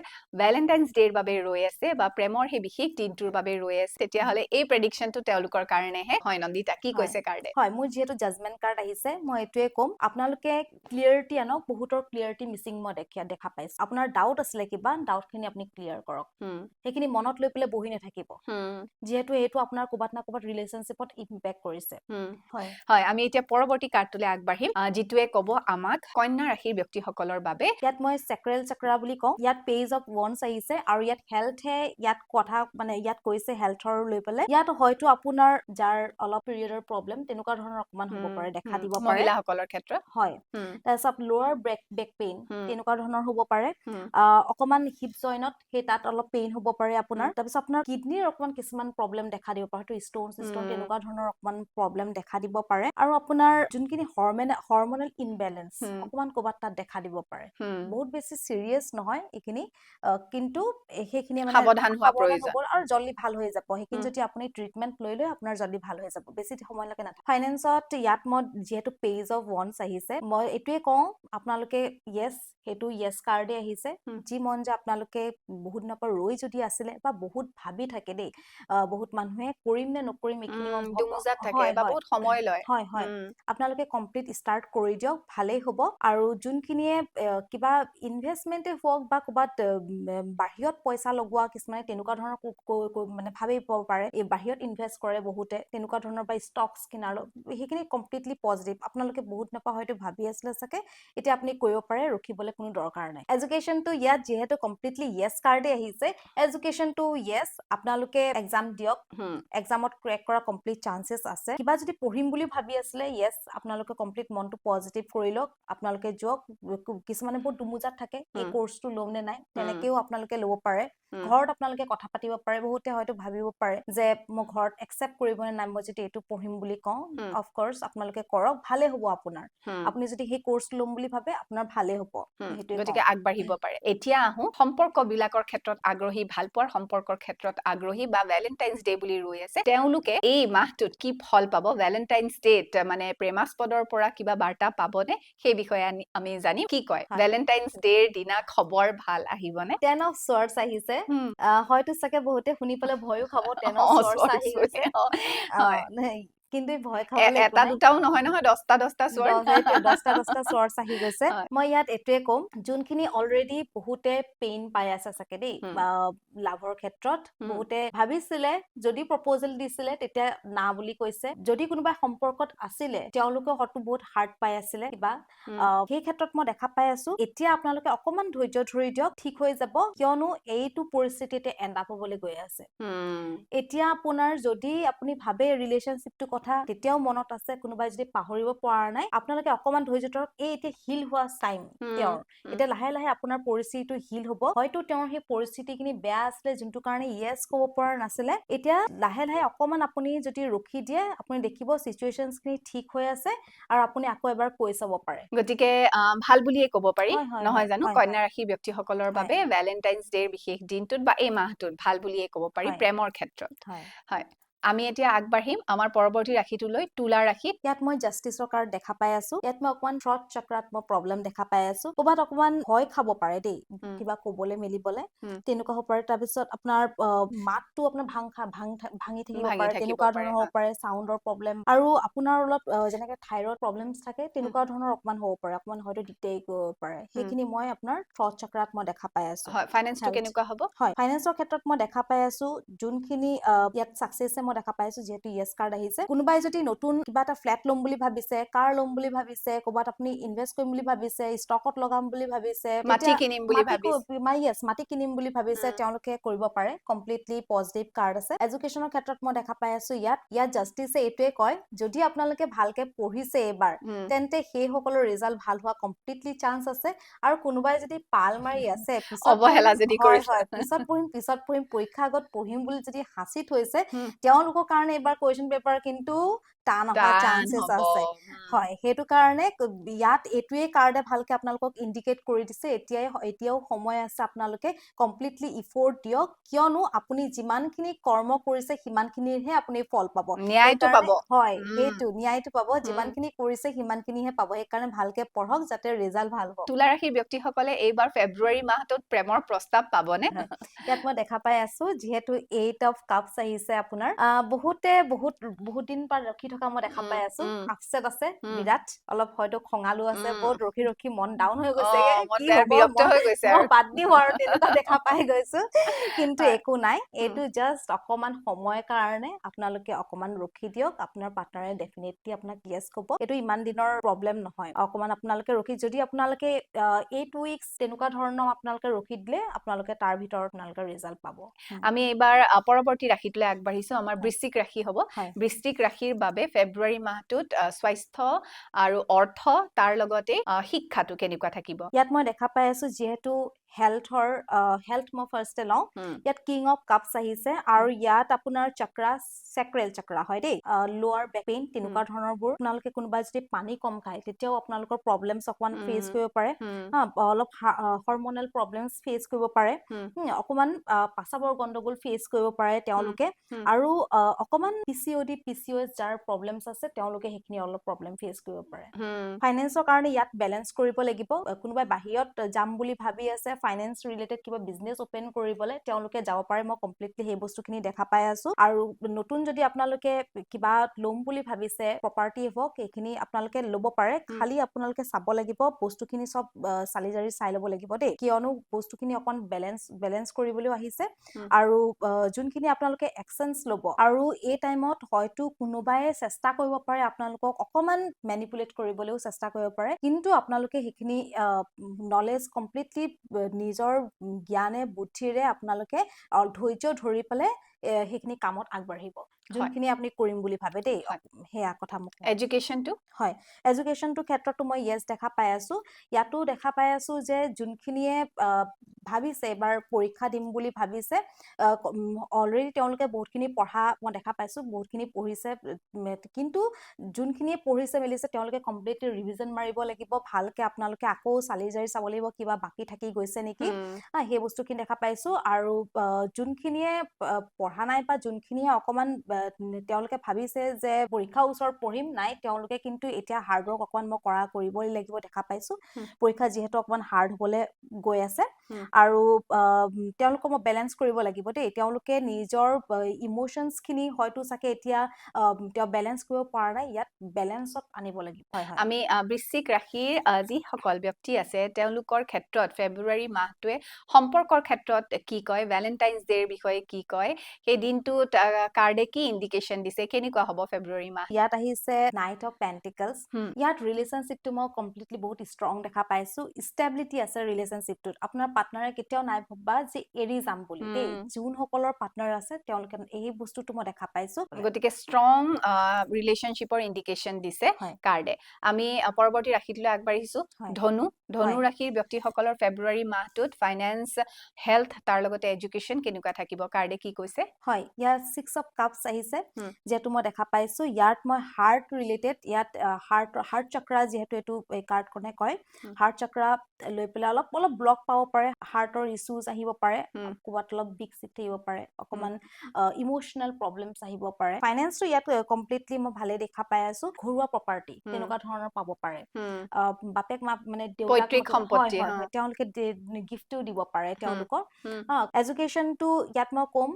[SPEAKER 1] ভেলেণ্টাইন্স ডেৰ বাবে ৰৈ আছে বা প্ৰেমৰ সেই বিশেষ দিনটোৰ বাবে ৰৈ আছে তেতিয়াহ'লে এই প্ৰেডিকশ্যনটো তেওঁলোকৰ কাৰণেহে হয় নন্দিতা কি কৈছে কাৰ্ডে
[SPEAKER 2] হয় মোৰ যিহেতু জাজমেণ্ট কাৰ্ড আহিছে মই এইটোৱে ক'ম আপোনালোকে ক্লিয়াৰিটি আনক বহুতৰ ক্লিয়াৰিটি মিচিং মই দেখা পাইছো আপোনাৰ ডাউট আছিলে কিবা ডাউটখিনি আপুনি ক্লিয়াৰ কৰক সেইখিনি মনত লৈ পেলাই বহি নাথাকিব যিহেতু এইটো আপোনাৰ ক'বাত না ক'বাত ৰিলেশ্যনশ্বিপত ইম্পেক্ট কৰিছে
[SPEAKER 1] হয় আমি এতিয়া পৰৱৰ্তী কাৰ্ডটোলৈ আগবাঢ়িম যিটোৱে ক'ব আমাক কন্যা ৰাশিৰ ব্যক্তিসকলৰ বাবে
[SPEAKER 2] ইয়াত মই চেক্ৰেল চক্ৰা বুলি কওঁ ইয়াত পেজ অফ ওৱান্স আহিছে আৰু ইয়াত হেল্থে ইয়াত কথা মানে ইয়াত কৈছে হেল্থৰ লৈ পেলাই ইয়াত হয়তো আপোনাৰ যাৰ অলপ পিৰিয়ডৰ প্ৰব্লেম তেনেকুৱা ধৰণৰ অকমান হ'ব পাৰে দেখা দিব পাৰে
[SPEAKER 1] মহিলাসকলৰ ক্ষেত্ৰত
[SPEAKER 2] হয় তাৰপিছত লোৱাৰ বেক পেইন তেনেকুৱা ধৰণৰ হ'ব পাৰে অকমান হিপ জইনত সেই তাত অলপ পেইন হ'ব পাৰে আপোনাৰ তাৰপিছত আপোনাৰ কিডনীৰ অকমান কিছুমান প্ৰব্লেম দেখা দিব পাৰে হয়তো ষ্ট'ন তেনেকুৱা ধৰণৰ অকমান প্ৰব্লেম দেখা দিব পাৰে আৰু আপোনাৰ যোনখিনি হৰমনেল ইনবেলেঞ্চ অকমান ক'বাত তাত দেখা দিব পাৰে বহুত বেছি চিৰিয়াছ নহয় এইখিনি কিন্তু সেইখিনি মানে
[SPEAKER 1] সাৱধান হোৱা প্ৰয়োজন
[SPEAKER 2] আৰু জল্দি ভাল হৈ যাব সেইখিনি যদি আপুনি ট্ৰিটমেণ্ট লৈ আপোনাৰ জল্দি ভাল হৈ যাব বেছি সময়লৈকে নাথাকে ফাইনেন্সত ইয়াত মই যিহেতু পেজ অফ ওৱান্স আহিছে মই এইটোৱে কওঁ আপোনালোকে য়েছ সেইটো য়েছ কাৰ্ডে আহিছে যি মন যে আপোনালোকে বহুত দিনৰ পৰা ৰৈ যদি আছিলে বা বহুত ভাবি থাকে দেই বহুত মানুহে কৰিম নে নকৰিম এইখিনি
[SPEAKER 1] বহুত সময় লয়
[SPEAKER 2] হয় আপোনালোকে কমপ্লিট ষ্টাৰ্ট কৰি দিয়ক ভালেই হ'ব আৰু যোনখিনিয়ে কিবা ইনভেষ্টমেণ্টে হওক বা ক'ৰবাত বাহিৰত পইচা লগোৱা কিছুমানে তেনেকুৱা ধৰণৰ মানে ভাবিব পাৰে এই বাহিৰত ইনভেষ্ট কৰে বহুতে তেনেকুৱা ধৰণৰ বা ষ্টকছ কিনাৰ সেইখিনি কমপ্লিটলি পজিটিভ আপোনালোকে বহুত নাপা হয়তো ভাবি আছিলে চাগে এতিয়া আপুনি কৰিব পাৰে ৰখিবলৈ কোনো দৰকাৰ নাই এডুকেশ্যনটো ইয়াত যিহেতু কমপ্লিটলি য়েছ কাৰ্ডে আহিছে এডুকেশ্যনটো য়েছ আপোনালোকে এক্সাম দিয়ক এক্সামত ক্ৰেক কৰা কমপ্লিট চান্সেছ আছে কিবা যদি পঢ়িম বুলি ভাবি আছিলে য়েছ আপোনালোকে কমপ্লিট মনটো পজিটিভ কৰি লওক আপোনালোকে যাওক কিছুমানে বহুত দুমুজাত থাকে এই কোৰ্সটো ল'ম নে নাই তেনেকেও আপোনালোকে ল'ব পাৰে ঘৰত আপোনালোকে কথা পাতিব পাৰে বহুতে হয়তো ভাবিব পাৰে যে মই ঘৰত একচেপ্ট কৰিব নে নাই মই যদি এইটো পঢ়িম বুলি কওঁ অফ কোৰ্স আপোনালোকে কৰক ভালে হ'ব আপোনাৰ আপুনি যদি সেই কোৰ্স ল'ম বুলি ভাবে আপোনাৰ ভালে হ'ব
[SPEAKER 1] গতিকে আগবাঢ়িব পাৰে এতিয়া আহো সম্পৰ্ক বিলাকৰ ক্ষেত্ৰত আগ্ৰহী ভালপোৱাৰ সম্পৰ্কৰ ক্ষেত্ৰত আগ্ৰহী বা ভ্যালেন্টাইন্স ডে বুলি ৰৈ আছে তেওঁলোকে এই মাহটোত কি ফল পাব ভ্যালেন্টাইন্স ডেত মানে প্ৰেমাস্পদৰ পৰা কিবা বাৰ্তা পাবনে সেই বিষয়ে আমি জানিম কি কয় ভ্যালেন্টাইন্স ডেৰ দিনা খবৰ ভাল আহিবনে
[SPEAKER 2] 10 of swords আহিছে হয়তো চাগে বহুতে শুনি পেলে ভয়ও খাব 10 of swords আহি গৈছে কিন্তু ভয় খাবলৈ
[SPEAKER 1] এটা দুটাও নহয় নহয় 10টা স্বৰ্ড
[SPEAKER 2] 10টা স্বৰ্ডছ আহি গৈছে মই ইয়াত এটোৱে কম যোনখিনি অলৰেডি বহুতে পেইন পাই আছে চাগে দেই লাভৰ ক্ষেত্ৰত বহুতে ভাবিছিলে যদি প্ৰপ'জেল দিছিলে তেতিয়া না বুলি কৈছে যদি কোনোবা সম্পৰ্কত আছিলে তেওঁলোকে হয়তো বহুত হাৰ্ট পাই আছিলে কিবা সেই ক্ষেত্ৰত মই দেখা পাই আছো এতিয়া আপোনালোকে অকমান ধৈৰ্য ধৰি দিয়ক ঠিক হৈ যাব কিয়নো এইটো পৰিস্থিতিতে এণ্ড আপ হ'বলৈ গৈ আছে এতিয়া আপোনাৰ যদি আপুনি ভাবে ৰিলেশনশ্বিপটো কথা তেতিয়াও মনত আছে কোনোবাই যদি পাহৰিব পৰা নাই আপোনালোকে অকমান ধৈৰ্য ধৰক এই এতিয়া হিল হোৱা টাইম তেওঁৰ এতিয়া লাহে লাহে আপোনাৰ পৰিস্থিতিটো হিল হ'ব হয়তো তেওঁৰ সেই পৰিস্থিতিখিনি বেয়া আছিলে যোনটো কাৰণে ইয়েছ ক'ব পৰা নাছিলে এতিয়া লাহে লাহে অকমান আপুনি যদি ৰখি দিয়ে আপুনি দেখিব সিচুৱেশনছখিনি ঠিক হৈ আছে আৰু আপুনি আকৌ এবাৰ কৈ চাব পাৰে
[SPEAKER 1] গতিকে ভাল বুলিয়ে ক'ব পাৰি নহয় জানো কন্যা ৰাশি ব্যক্তিসকলৰ বাবে ভ্যালেন্টাইন্স ডেৰ বিশেষ দিনটোত বা এই মাহটোত ভাল বুলিয়ে ক'ব পাৰি প্ৰেমৰ ক্ষেত্ৰত হয় আমি এতিয়া আগবাঢ়িম আমাৰ পৰৱৰ্তী ৰাশিটোলৈ তুলা ৰাশিত
[SPEAKER 2] ইয়াত মই জাষ্টিছৰ কাৰ্ড দেখা পাই আছো ইয়াত মই অকমান থ্ৰট চক্ৰাত মই প্ৰব্লেম দেখা পাই আছো ক'বাত অকমান ভয় খাব পাৰে দেই কিবা ক'বলৈ মেলিবলৈ তেনেকুৱা হ'ব পাৰে তাৰপিছত আপোনাৰ মাতটো আপোনাৰ ভাঙি থাকিব পাৰে তেনেকুৱা ধৰণৰ হ'ব পাৰে চাউণ্ডৰ প্ৰব্লেম আৰু আপোনাৰ অলপ যেনেকে থাইৰয়ড প্ৰব্লেমছ থাকে তেনেকুৱা ধৰণৰ অকমান হ'ব পাৰে অকমান হয়তো দিগদাৰি কৰিব পাৰে সেইখিনি মই আপোনাৰ থ্ৰট চক্ৰাত মই দেখা পাই আছো
[SPEAKER 1] হয় ফাইনেন্সটো কেনেকুৱা হ'ব
[SPEAKER 2] হয় ফাইনেন্সৰ ক্ষেত্ৰত মই দেখা পাই আছো যোনখিনি ইয়াত সাকসেছে মই দেখা পাইছো যেহেতু ইয়েস কাৰ্ড আহিছে কোনোবাই যদি নতুন কিবা এটা ফ্ল্যাট ল'ম বুলি ভাবিছে কাৰ ল'ম বুলি ভাবিছে ক'বাত আপুনি ইনভেষ্ট কৰিম বুলি ভাবিছে ষ্টকত লগাম বুলি ভাবিছে
[SPEAKER 1] মাটি কিনিম বুলি
[SPEAKER 2] ভাবিছে মাটি কিনিম বুলি ভাবিছে তেওঁলোকে কৰিব পাৰে কমপ্লিটলি পজিটিভ কাৰ্ড আছে এডুকেশ্যনৰ ক্ষেত্ৰত মই দেখা পাই আছো ইয়াত জাষ্টিছে এইটোৱে কয় যদি আপোনালোকে ভালকে পঢ়িছে এবাৰ তেন্তে সেই সকলৰ ৰিজাল্ট ভাল হোৱা কমপ্লিটলি চান্স আছে আৰু কোনোবাই যদি পাল মাৰি আছে
[SPEAKER 1] অৱহেলা যদি কৰিছে
[SPEAKER 2] পিছত পঢ়িম পৰীক্ষা আগত পঢ়িম বুলি যদি হাঁচি থৈছে তেওঁলোকৰ কাৰণে এবাৰ কুৱেশ্যন পেপাৰ কিন্তু টান হোৱাৰ চান্সেছ আছে হয় সেইটো কাৰণে ইয়াত এইটোৱে কাৰ্ডে ভালকে আপোনালোকক ইণ্ডিকেট কৰি দিছে এতিয়াও সময় আছে আপোনালোকে কমপ্লিটলি ইফৰ্ট দিয়ক কিয়নো আপুনি যিমানখিনি কৰ্ম কৰিছে সিমানখিনিৰহে আপুনি ফল পাব
[SPEAKER 1] ন্যায়টো পাব
[SPEAKER 2] হয় সেইটো ন্যায়টো পাব যিমানখিনি কৰিছে সিমানখিনিহে পাব সেইকাৰণে ভালকে পঢ়ক যাতে ৰিজাল্ট ভাল হওক
[SPEAKER 1] তুলা ৰাশিৰ ব্যক্তিসকলে এইবাৰ ফেব্ৰুৱাৰী মাহটোত প্ৰেমৰ প্ৰস্তাৱ পাবনে
[SPEAKER 2] ইয়াত মই দেখা পাই আছো যিহেতু 8 অফ কাপছ আহিছে আপোনাৰ বহুত দিন পাৰ ৰখি থকা মই দেখা পাই আছো আপসেট আছে বিৰাট অলপ হয়তো খঙালো আছে বহুত ৰখি মন ডাউন হৈ গৈছে কি হ'ব মই বাদ দিম আৰু তেনেকুৱা দেখা পাই গৈছো কিন্তু একো নাই এইটো জাস্ট অকমান সময়ৰ কাৰণে আপোনালোকে অকমান ৰখি দিয়ক আপোনাৰ পাৰ্টনাৰে ডেফিনেটলি আপোনাক ইয়েস ক'ব এইটো ইমান দিনৰ প্ৰব্লেম নহয় অকমান আপোনালোকে ৰখি যদি আপোনালোকে 8 উইকস তেনেকুৱা ধৰণৰ আপোনালোকে ৰখি দিলে আপোনালোকে তাৰ ভিতৰত আপোনালোকে ৰিজাল্ট পাব
[SPEAKER 1] আমি এইবাৰ পৰৱৰ্তী ৰাশিটোলৈ আগবাঢ়িছো আমাৰ বৃশ্চিক ৰাশি হ'ব বৃশ্চিক ৰাশিৰ বাবে ফেব্ৰুৱাৰী মাহটোত স্বাস্থ্য আৰু অৰ্থ তাৰ লগতে শিক্ষাটো কেনেকুৱা থাকিব
[SPEAKER 2] ইয়াত মই দেখা পাই আছো যিহেতু হেল্থ মই ফাৰ্ষ্টে লওঁ ইয়াত কিং অফ কাপছ আহিছে আৰু ইয়াত আপোনাৰ চেক্ৰেল চক্ৰা হয় দেই লোৱাৰ বেক পেইন তেনেকুৱা ধৰণৰবোৰ আপোনালোকে কোনোবা যদি পানী কম খায় তেতিয়াও আপোনালোকৰ প্ৰব্লেমছ অকমান ফেচ কৰিব পাৰে অলপ হৰমনেল প্ৰব্লেমছ ফেচ কৰিব পাৰে অকমান পাচাবৰ গণ্ডগোল ফেচ কৰিব পাৰে তেওঁলোকে আৰু অকমান PCOS যাৰ প্ৰব্লেমছ আছে তেওঁলোকে সেইখিনি অলপ প্ৰব্লেম ফেচ কৰিব পাৰে ফাইনেন্সৰ কাৰণে ইয়াত বেলেন্স কৰিব লাগিব কোনোবাই বাহিৰত যাম বুলি ভাবি আছে ফাইনেন্স ৰিলেটেড কিবা বিজনেছ ওপেন কৰিবলৈ তেওঁলোকে যাব পাৰে মই কমপ্লিটলি সেই বস্তুখিনি দেখা পাই আছো আৰু নতুন যদি আপোনালোকে কিবা ল'ম বুলি ভাবিছে প্ৰপাৰ্টি হওক এইখিনি আপোনালোকে ল'ব পাৰে খালি আপোনালোকে চাব লাগিব বস্তুখিনি সব চালি জাৰি চাই ল'ব লাগিব দেই কিয়নো বস্তুখিনি অকণ বেলেঞ্চ কৰিবলৈও আহিছে আৰু যোনখিনি আপোনালোকে একচেঞ্জ ল'ব আৰু এই টাইমত হয়তো কোনোবাই চেষ্টা কৰিব পাৰে আপোনালোকক অকমান মেনিপুলেট কৰিবলৈও চেষ্টা কৰিব পাৰে কিন্তু আপোনালোকে সেইখিনি নলেজ কমপ্লিটলি নিজৰ জ্ঞানে বুদ্ধিৰে আপোনালোকে ধৈৰ্য ধৰি পেলাই সেইখিনি কামত আগবাঢ়িব যোনখিনি আপুনি কৰিম বুলি ভাবে দেই সেয়া কথা মোক
[SPEAKER 1] এডুকেশ্যনটো
[SPEAKER 2] হয় এডুকেশ্যনটো ক্ষেত্ৰতো মই ইয়েছ দেখা পাই আছো ইয়াতো দেখা পাই আছো যে যোনখিনিয়ে ভাবিছে এবাৰ পৰীক্ষা দিম বুলি ভাবিছে অলৰেডি তেওঁলোকে বহুতখিনি পঢ়া মই দেখা পাইছো বহুতখিনি পঢ়িছে কিন্তু যোনখিনিয়ে পঢ়িছে মেলিছে তেওঁলোকে কমপ্লিটলি ৰিভিজন মাৰিব লাগিব ভালকে আপোনালোকে আকৌ চালি জাৰি চাব লাগিব কিবা বাকী থাকি গৈছে নেকি সেই বস্তুখিনি দেখা পাইছো আৰু যোনখিনিয়ে পঢ়া নাই বা যোনখিনিয়ে অকমান তেওঁলোকে ভাবিছে যে পৰীক্ষা ওচৰত পঢ়িম নাই তেওঁলোকে কিন্তু এতিয়া হাৰ্ড ৱৰ্ক অকমান মই কৰিবই লাগিব দেখা পাইছো পৰীক্ষা যিহেতু অকমান হাৰ্ড হবলৈ গৈ আছে আৰু তেওঁলোকক মই বেলেঞ্চ কৰিব লাগিব দেই তেওঁলোকে নিজৰ ইমোশনছ খিনি হয়তো চাগে এতিয়া তেওঁ বেলেঞ্চ কৰিব পৰা নাই ইয়াত বেলেঞ্চত আনিব লাগিব
[SPEAKER 1] আমি বৃশ্চিক ৰাশিৰ যিসকল ব্যক্তি আছে তেওঁলোকৰ ক্ষেত্ৰত ফেব্ৰুৱাৰী মাহটোৱে সম্পৰ্কৰ ক্ষেত্ৰত কি কয় ভেলেণ্টাইন্স ডেৰ বিষয়ে কি কয় সেই দিনটোত কাৰ্ডে কি ইণ্ডিকেশ্যন দিছে কেনেকুৱা হ'ব ফেব্ৰুৱাৰী মাহ
[SPEAKER 2] ইয়াত আহিছে নাইট অফ পেন্টিকলছ ইয়াত ৰিলেশ্যনশ্বিপটো মই কমপ্লিটলি বহুত ষ্ট্ৰং দেখা পাইছো ষ্টেবিলিটি আছে ৰিলেশ্যনশ্বিপটোত আপোনাৰ পাৰ্টনাৰে কেতিয়াও নাই ভাবা যে এৰি যাম বুলি দেই যোনসকলৰ পাৰ্টনাৰ আছে তেওঁলোকে এই বস্তুটো মই দেখা পাইছো
[SPEAKER 1] গতিকে ষ্ট্ৰং ৰিলেশ্যনশ্বিপৰ ইণ্ডিকেশ্যন দিছে কাৰ্ডে আমি পৰৱৰ্তী ৰাশিটোলৈ আগবাঢ়িছো ধনু ৰাশিৰ ব্যক্তিসকলৰ ফেব্ৰুৱাৰী মাহটোত ফাইনেন্স হেল্থ তাৰ লগতে এডুকেশ্যন কেনেকুৱা থাকিব কাৰ্ডে কি কৈছে
[SPEAKER 2] হয় ইয়াত 6 অফ কাপছ আহিছে যেটো মই দেখা পাইছো ইয়াত মই হাৰ্ট ৰিলেটেড ইয়াত হাৰ্ট চক্ৰা যেহেতু এটো কাৰ্ডখনে কয় হাৰ্ট চক্ৰা লৈ পেলাই অলপ ব্লক পাব পাৰে হাৰ্টৰ ইস্যুজ আহিব পাৰে কোবাত অলপ বিগ চিক থাকিব পাৰে অকমান ইমোশনাল প্ৰবলেমছ আহিব পাৰে ফাইনেন্সটো ইয়াত কমপ্লিটলি মই ভালে দেখা পাই আছো ঘৰুৱা প্ৰপাৰ্টি তেনেকুৱা ধৰণৰ পাব পাৰে বাপেক মা মানে
[SPEAKER 1] পৈতৃক সম্পত্তি
[SPEAKER 2] তেওঁলোকে গিফ্টটো দিব পাৰে তেওঁলোকৰ এডুকেশ্যনটো ইয়াত মই কম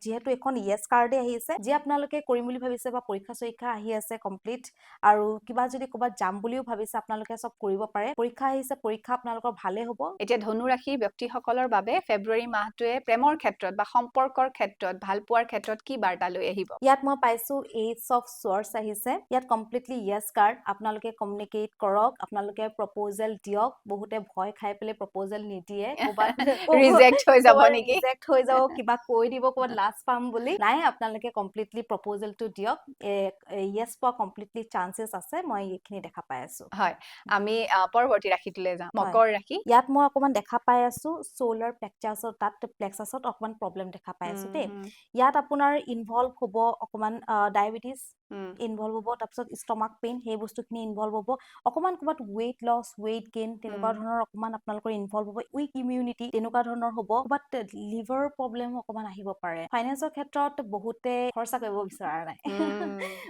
[SPEAKER 2] যেহেতু এখন ইয়েছ কাৰ্ডে আহিছে যে আপোনালোকে কৰিম বুলি ভাবিছে বা পৰীক্ষা আহি আছে কমপ্লিট আৰু কিবা যদি ক'বাত যাম বুলিও ভাবিছে আপোনালোকে সব কৰিব পাৰে পৰীক্ষা আহিছে পৰীক্ষা আপোনালোকৰ ভালে হ'ব
[SPEAKER 1] এতিয়া ধনু ৰাশিৰ ব্যক্তিসকলৰ বাবে ফেব্ৰুৱাৰী মাহটোৱে প্ৰেমৰ ক্ষেত্ৰত বা সম্পৰ্কৰ ক্ষেত্ৰত ভাল পোৱাৰ ক্ষেত্ৰত কি বাৰ্তা লৈ আহিব
[SPEAKER 2] ইয়াত মই পাইছো এইচ অফ সোৱাৰ্ডছ আহিছে ইয়াত কমপ্লিটলি ইয়েছ কাৰ্ড আপোনালোকে কমিউনিকেট কৰক আপোনালোকে প্ৰপ'জেল দিয়ক বহুতে ভয় খাই পেলাই প্ৰপ'জেল নিদিয়ে ক'বাত
[SPEAKER 1] ৰিজেক্ট হৈ যাব নেকি
[SPEAKER 2] ৰিজেক্ট হৈ যাব কিবা কৈ দিব ক'বাত লাজ পাম বুলি নাই আপোনালোকে কমপ্লিটলি প্ৰপ'জেলটো দিয়ক ইয়েছ পোৱা কমপ্লিটলি চান্সেছ আছে মই এইখিনি দেখা পাই আছো
[SPEAKER 1] হয় আমি পৰৱৰ্তী ৰাশিটোলৈ যাম মকৰ ৰাশি
[SPEAKER 2] ইয়াত মই অকমান দেখা পাই আছো সোলাৰ প্লেক্সাছত অকমান প্ৰবলেম দেখা পাই আছো দেই ইয়াত আপোনাৰ ইনভলভ হ'ব অকমান ডায়াবেটিছ ইনভলভ হ'ব তাৰপিছত ষ্টমাক পেইন সেই বস্তুখিনি ইনভলভ হ'ব অকমান ক'বাত ৱেইট লছ ৱেইট গেইন তেনেকুৱা ধৰণৰ অকমান আপোনালোকৰ ইনভলভ হ'ব উইক ইমিউনিটি তেনেকুৱা ধৰণৰ হ'ব ক'বাত লিভাৰ প্ৰবলেম অকমান আহিব পাৰে ফাইনেন্সৰ ক্ষেত্ৰত বহুতে খৰচা কৰিব বিচৰা নাই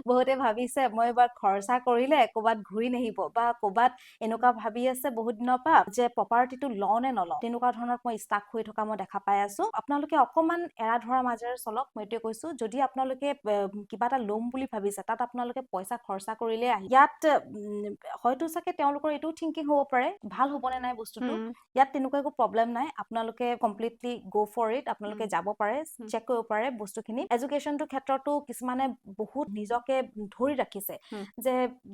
[SPEAKER 2] বহুতে ভাবিছে মই এবাৰ খৰচা কৰিলে ক'বাত ঘূৰি নাহিব বা ক'বাত এনেকুৱা ভাবি আছে বহুত দিনৰ পৰা যে প্ৰপাৰ্টিটো লওঁ নে নলওঁ তেনেকুৱা ধৰণৰ মই ষ্টাক হৈ থকা মই দেখা পাই আছো আপোনালোকে অকমান এৰা ধৰা মাজেৰে চলক মই এইটোৱে কৈছো যদি আপোনালোকে কিবা এটা ল'ম বুলি ভাবিছে তাত আপোনালোকে পইচা খৰচা কৰিলে ইয়াত হয়তো চাগে তেওঁলোকৰ এইটো থিংকিং হ'ব পাৰে ভাল হ'ব নে নাই বস্তুটো ইয়াত তেনেকুৱা একো প্ৰবলেম নাই আপোনালোকে কমপ্লিটলি গো ফৰ ইট আপোনালোকে যাব পাৰে চেক কৰিব পাৰে বস্তুখিনি এডুকেশ্যনটোৰ ক্ষেত্ৰতো কিছুমানে বহুত নিজকে ধৰি ৰাখিছে যে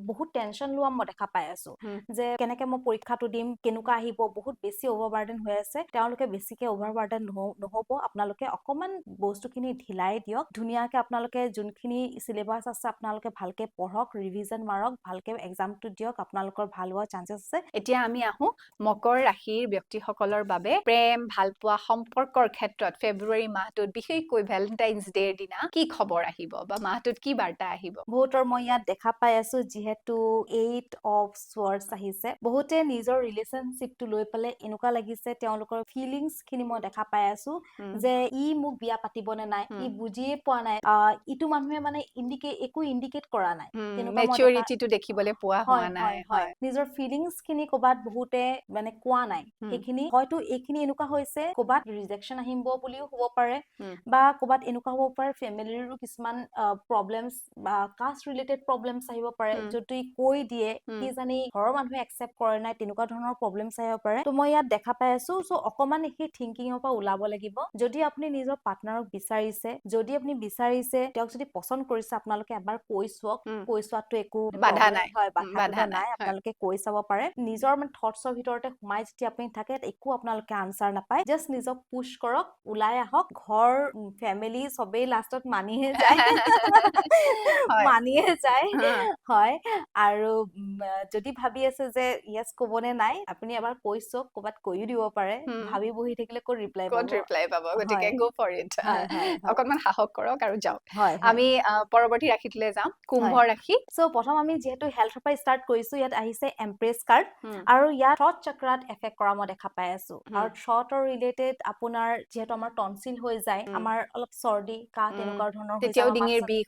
[SPEAKER 2] বহুত টেনচন লোৱা মই দেখা পাই আছো যে কেনেকে মই পৰীক্ষাটো দিম কেনেকুৱা আহিব বহুত বেছি অভাৰবাৰ্ডেন হৈ আছে তেওঁলোকে বেছিকে অভাৰবাৰ্ডেন নহ'ব আপোনালোকে অকমান বস্তুখিনি ঢিলাই দিয়ক ধুনীয়াকে আপোনালোকে যোনখিনি সিলেবাছ আছে আপোনালোকে ভালকে পঢ়ক ৰিভিজন মাৰক ভালকে এক্সামটো দিয়ক আপোনালোকৰ ভাল হোৱা চান্সেছ আছে
[SPEAKER 1] এতিয়া আমি আহো মকৰ ৰাশিৰ ব্যক্তিসকলৰ বাবে প্ৰেম ভালপোৱা সম্পৰ্কৰ ক্ষেত্ৰত ফেব্ৰুৱাৰী মাহটোত বিশেষকৈ ভেলেণ্টাইন্স ডেৰ দিনা কি কি খবৰ আহিব বা মাহটোত কি বাৰ্তা আহিব?
[SPEAKER 2] বহুতৰ মই ইয়াত দেখা পাই আছো যিহেতু 8 অফ স্বৰ্ডছ আহিছে বহুতে নিজৰ ৰিলেশনশ্বিপটো লৈ পেলাই এনেকুৱা লাগিছে তেওঁলোকৰ ফিলিংছ খিনি মই দেখা পাই আছো যে ই মোক বিয়া পাতিবনে নাই ই বুজিয়ে পোৱা নাই ইটো মানুহে মানে একো ইন্ডিকেট কৰা নাই তেনেকুৱা মই দেখা
[SPEAKER 1] মেচুৰিটিটো দেখিবলৈ পোৱা হোৱা নাই
[SPEAKER 2] হয় নিজৰ ফিলিংছ খিনি ক'বাত বহুতে মানে কোৱা নাই সেইখিনি হয়তো এইখিনি এনেকুৱা হৈছে ক'বাত ৰিজেকচন আহিব বুলিও হ'ব পাৰে বা ক'বাত এনেকুৱা হ'ব পাৰে ফেমিলিৰো কিছুমান প্ৰবলেমছ বা কাষ্ট ৰিলেটেড প্ৰবলেমছ আহিব পাৰে যদি কৈ দিয়ে কি জানি ঘৰৰ মানুহে একচেপ্ট কৰে নাই তেনেকুৱা ধৰণৰ প্ৰবলেমছ আহিব পাৰে তো মই ইয়াত দেখা পাই আছো সো অকমান এই থিংকিংৰ পৰা ওলাব লাগিব যদি আপুনি নিজৰ পাৰ্টনাৰক বিচাৰিছে যদি আপুনি বিচাৰিছে তেওঁক যদি পছন্দ কৰিছে আপোনালোকে এবাৰ কৈ চোৱাটো একো
[SPEAKER 1] বাধা নাই
[SPEAKER 2] হয় বাধা নাই
[SPEAKER 1] হয়।
[SPEAKER 2] আপোনালোকে কৈ চাব পাৰে নিজৰ মানে থটছৰ ভিতৰতে সোমাই যেতিয়া আপুনি থাকে একো আপোনালোকে আনসাৰ নাপায় জাস্ট নিজক পুশ কৰক ওলাই আহক ঘৰ ফেমিলি সবেই লাষ্টত মানিহে যায় মানিয়ে যায় হয় আৰু যদি ভাবি আছে যে ইয়েস কবনে নাই আপুনি এবাৰ কৈ চক ক'বাত কৈও দিব পাৰে ভাবি বহি থাকিলে ক'ত ৰিপ্লাই পাব
[SPEAKER 1] গতিকে গো ফৰ ইট অকনমান সাহস কৰক আৰু যাওক আমি পৰৱৰ্তী ৰাশিটোলৈ যাম কুম্ভ ৰাশি
[SPEAKER 2] সো প্ৰথম আমি যেহেতু হেলথৰ পৰা ষ্টাৰ্ট কৰিছো ইয়াত আহিছে এম্প্ৰেছ কাৰ্ড আৰু ইয়াত থ্ৰট চক্ৰাত এফেক্ট কৰা মই দেখা পাই আছো আৰু থ্ৰটৰ ৰিলেটেড আপোনাৰ যেহেতু আমাৰ টনচিল হৈ যায় আমাৰ অলপ চৰ্দি কাহ তেনেকুৱা ধৰণৰ হৈ যায়
[SPEAKER 1] ডিঙিৰ বিষ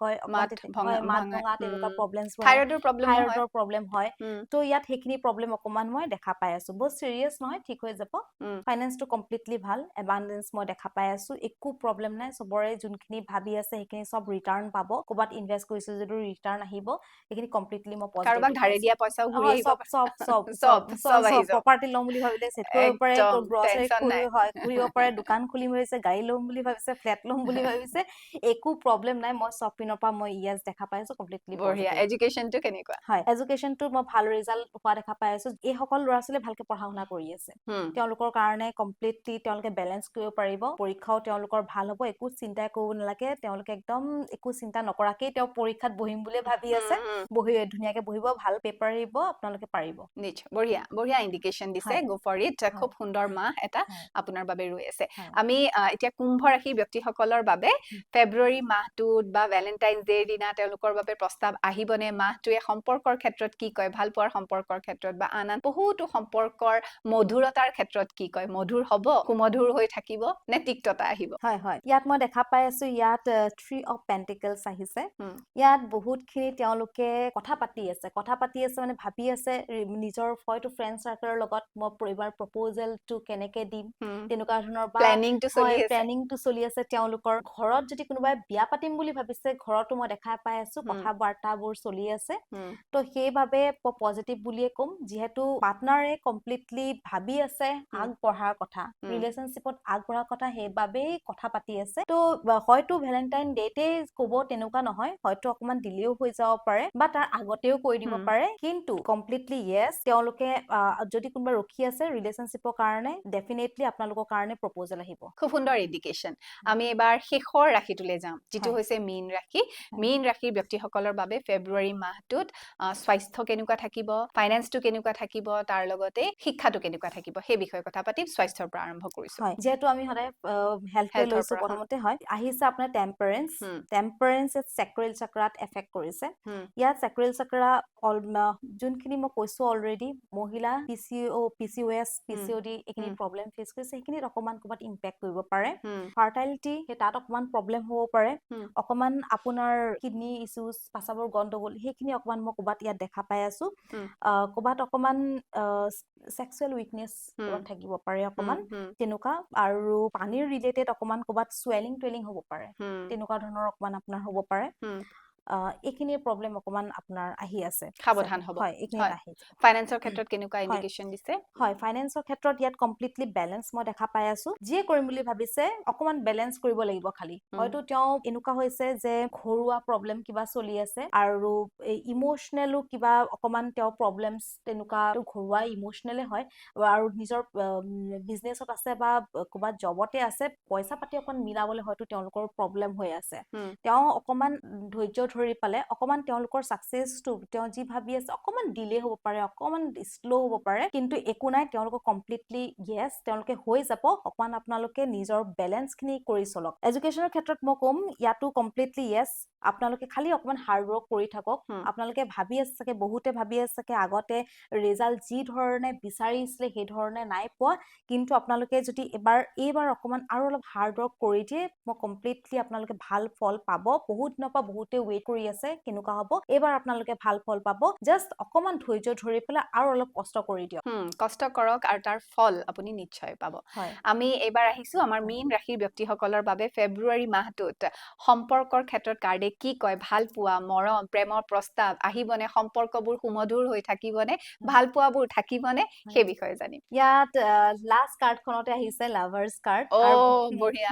[SPEAKER 1] হয় মাত
[SPEAKER 2] ভঙা তেনেকুৱা প্ৰবলেমছ
[SPEAKER 1] থাইৰয়ডৰ
[SPEAKER 2] প্ৰবলেম হয় তো ইয়াত সেইখিনি প্ৰবলেম অকমান মই দেখা পাই আছো বহুত সিৰিয়াস নহয় ঠিক হৈ যাব ফাইনেন্সটো কমপ্লিটলি ভাল এবান্ডেন্স মই দেখা পাই আছো একো প্ৰবলেম নাই সবৰে যোনখিনি ভাবি আছে সেইখিনি সব ৰিটাৰ্ণ পাব ক'বাত ইনভেষ্ট কৰিছিল যদি ৰিটাৰ্ণ আহিব এইখিনি কমপ্লিটলি মই পজিটিভ
[SPEAKER 1] কাৰোবাক ধাৰে দিয়া পইচাও ঘূৰি আহিব
[SPEAKER 2] সব প্ৰপাৰ্টি ল'ম বুলি ভাবিলে সেট কৰিব পাৰে গ্ৰছাৰী ঘূৰিব পাৰে দোকান খুলিম ভাবিছে গাড়ী ল'ম বুলি ভাবিছে ফ্লেট ল'ম বুলি ভাবিছে একো প্ৰবলেম নাই মই সব পিনৰ পৰা মই ইয়েস দেখা পাই আছো কমপ্লিটলি
[SPEAKER 1] বঢ়িয়া এডুকেশনটো কেনেকুৱা
[SPEAKER 2] হয় এডুকেশনটো মই ভাল ৰিজাল্ট পোৱা দেখা পাই আছো এই সকল ল'ৰা ছোৱালী ভালকে পঢ়া শুনা কৰি আছে তেওঁলোকৰ কাৰণে কমপ্লিটলি তেওঁলোকে বেলেন্স কৰিব পাৰিব পৰীক্ষাও তেওঁলোকৰ ভাল হ'ব একো চিন্তা কৰিব নালাগে তেওঁলোকে একদম একো চিন্তা নকৰাকে তেওঁ পৰীক্ষাত বহিম বুলি ভাবি আছে বহি ধুনীয়াকে বহিব ভাল পেপাৰ আহিব আপোনালোকে পাৰিব
[SPEAKER 1] নিশ্চয় বঢ়িয়া ইন্ডিকেশন দিছে গো ফৰ ইট খুব সুন্দৰ মাহ এটা আপোনাৰ বাবে ৰৈ আছে আমি এতিয়া কুম্ভ ৰাশি ব্যক্তিসকলৰ বাবে ফেব্ৰুৱাৰী মাহটোত বা ভ্যালেন্টাইনছ ডেৰ দিনা তেওঁলোকৰ বাবে প্ৰস্তাৱ আহিবনে মাহটোৱে সম্পৰ্কৰ ক্ষেত্ৰত কি কয় ভাল পোৱাৰ সম্পৰ্কৰ ক্ষেত্ৰত বা আন বহুতো সম্পৰ্কৰ মধুৰতাৰ ক্ষেত্ৰত কি কয় মধুৰ হ'ব কুমধুৰ হৈ থাকিব নে তিক্ততা আহিব
[SPEAKER 2] হয় ইয়াত মই দেখা পাই আছো ইয়াত 3 অফ পেন্টিকলছ আহিছে ইয়াত বহুতখিনি তেওঁলোকে কথা পাতি আছে মানে ভাবি আছে নিজৰ হয়তো ফ্ৰেন্ড সাৰ্কেলৰ লগত মই পৰিবাৰ প্ৰপ'জেলটো কেনেকে দিম তেনেকুৱা ধৰণৰ বা প্লেনিংটো চলি আছে তেওঁলোকৰ ঘৰত যদি কোনোবাই বিয়া পাতিম বুলি ভাবিছে ঘৰতো মই দেখা পাই আছো কথা বাৰ্তাবোৰ চলি আছে তো সেইভাবে পজিটিভ বুলিয়ে কম যেহেতু পাৰ্টনাৰে কমপ্লিটলি ভাবি আছে আগবঢ়াৰ কথা ৰিলেশনশ্বিপত আগবঢ়াৰ কথা সেইবাবেই কথা পাতি আছে তো হয়তো ভ্যালেন্টাইন ডেটে ক'ব তেনেকুৱা নহয় হয়তো অকমান দিলেও হৈ যাব পাৰে বা তাৰ আগতেও কৈ দিব পাৰে কিন্তু কমপ্লিটলি ইয়েস তেওঁলোকে যদি কোনোবা ৰখি আছে ৰিলেশনশ্বিপৰ কাৰণে ডেফিনেটলি আপোনালোকৰ কাৰণে প্ৰপ'জেল আহিব
[SPEAKER 1] খুব সুন্দৰ ইন্ডিকেশন আমি এবাৰ শেষৰ ৰাশিটোলৈ যাম যিটো হৈছে মীন ৰাশিৰ ব্যক্তিসকলৰ বাবে ফেব্ৰুৱাৰী মাহটোত স্বাস্থ্য কেনেকুৱা থাকিব ফাইনেন্সটো কেনেকুৱা থাকিব তাৰ লগতে শিক্ষাটো কেনেকুৱা থাকিব সেই বিষয়ে কথা পাতিম স্বাস্থ্যৰ পৰা আৰম্ভ কৰিছো
[SPEAKER 2] হয় যেহেতু আমি সদায় হেলথে লৈছো প্ৰথমতে হয় আহিছে আপোনাৰ টেম্পাৰেন্স চেক্ৰেল চক্ৰাত এফেক্ট কৰিছে ইয়াত চেক্ৰেল চক্ৰা যোনখিনি মই কৈছো অলৰেডি মহিলা PCOS PCOD এইখিনি প্ৰবলেম ফেচ কৰিছে সেইখিনিত অকমান ক'বাত ইম্পেক্ট কৰিব পাৰে ফাৰ্টাইলিটি তাত অকমান প্ৰবলেম হ'ব পাৰে অকমান আপোনাৰ কিডনি ইছ্যুজ পাছাবৰ গণ্ডগোল সেইখিনি অকমান মই ক'বাত ইয়াত দেখা পাই আছো ক'বাত অকমান সেক্সুৱেল উইকনেস থাকিব পাৰে অকমান তেনেকুৱা আৰু পানীৰ ৰিলেটেড অকমান ক'বাত টুৱেলিং হ'ব পাৰে তেনেকুৱা ধৰণৰ অকমান আপোনাৰ হ'ব পাৰে এইখিনিৰ প্ৰবলেম অকমান আপোনাৰ আহি আছে
[SPEAKER 1] সাৱধান হ'ব
[SPEAKER 2] হয় এইখিনি আহি
[SPEAKER 1] ফাইনেন্সৰ ক্ষেত্ৰত কেনেকুৱা ইন্ডিকেশন দিছে
[SPEAKER 2] হয় ফাইনেন্সৰ ক্ষেত্ৰত ইয়াত কমপ্লিটলি বেলেন্স মই দেখা পাই আছো যিয়ে কৰিম বুলি ভাবিছে অকমান বেলেন্স কৰিব লাগিব খালি হয়তো তেওঁ এনেকুৱা হৈছে যে ঘৰুৱা প্ৰবলেম কিবা চলি আছে আৰু ইমোশনেলো কিবা অকমান তেওঁ প্ৰবলেমছ তেনেকুৱা ঘৰুৱা ইমোশনেলে হয় আৰু নিজৰ বিজনেছত আছে বা ক'বাত জবতে আছে পইচা পাতি অকমান মিলাবলৈ হয়তো তেওঁলোকৰ প্ৰবলেম হৈ আছে তেওঁ অকমান ধৈৰ্য ধৰি পালে অকমান তেওঁলোকৰ সাকসেসটো তেওঁ যি ভাবি আছে অকমান ডিলে হ'ব পাৰে অকমান স্লো হ'ব পাৰে কিন্তু একো নাই তেওঁলোকৰ কমপ্লিটলি ইয়েস তেওঁলোকে হৈ যাব অকমান আপোনালোকে নিজৰ বেলেন্স খিনি কৰি চলক এডুকেশনৰ ক্ষেত্ৰত মই কম ইয়াতো কমপ্লিটলি ইয়েস আপোনালোকে খালি অকমান হাৰ্ড ৱৰ্ক কৰি থাকক আপোনালোকে ভাবি আছে চাগে বহুতে ভাবি আছে চাগে আগতে ৰিজাল্ট যি ধৰণে বিচাৰিছিলে সেই ধৰণে নাই পোৱা কিন্তু আপোনালোকে যদি এইবাৰ অকমান আৰু অলপ হাৰ্ড ৱৰ্ক কৰি দিয়ে মই কমপ্লিটলি আপোনালোকে ভাল ফল পাব বহুত দিনৰ পৰা বহুতে ৱেইট কৰি আছে কেনেকুৱা হ'ব এইবাৰ আপোনালোকে ভাল ফল পাব জাস্ট অকমান ধৈৰ্য ধৰি পেলাই আৰু অলপ কষ্ট কৰি দিয়ক
[SPEAKER 1] কষ্ট কৰক আৰু তাৰ ফল আপুনি নিশ্চয় পাব আমি এইবাৰ আহিছো আমাৰ মীন ৰাশিৰ ব্যক্তিসকলৰ বাবে ফেব্ৰুৱাৰী মাহটোত সম্পৰ্কৰ ক্ষেত্ৰত কাৰ্ডে কি কয় ভাল পোৱা মৰম প্ৰেমৰ প্ৰস্তাৱ আহিবনে সম্পৰ্কবোৰ সুমধুৰ হৈ থাকিবনে ভাল পোৱাবোৰ থাকিবনে সেই বিষয়ে জানিম
[SPEAKER 2] ইয়াত লাষ্ট কাৰ্ডখনতে আহিছে লাভাৰ্স কাৰ্ড
[SPEAKER 1] বঢ়িয়া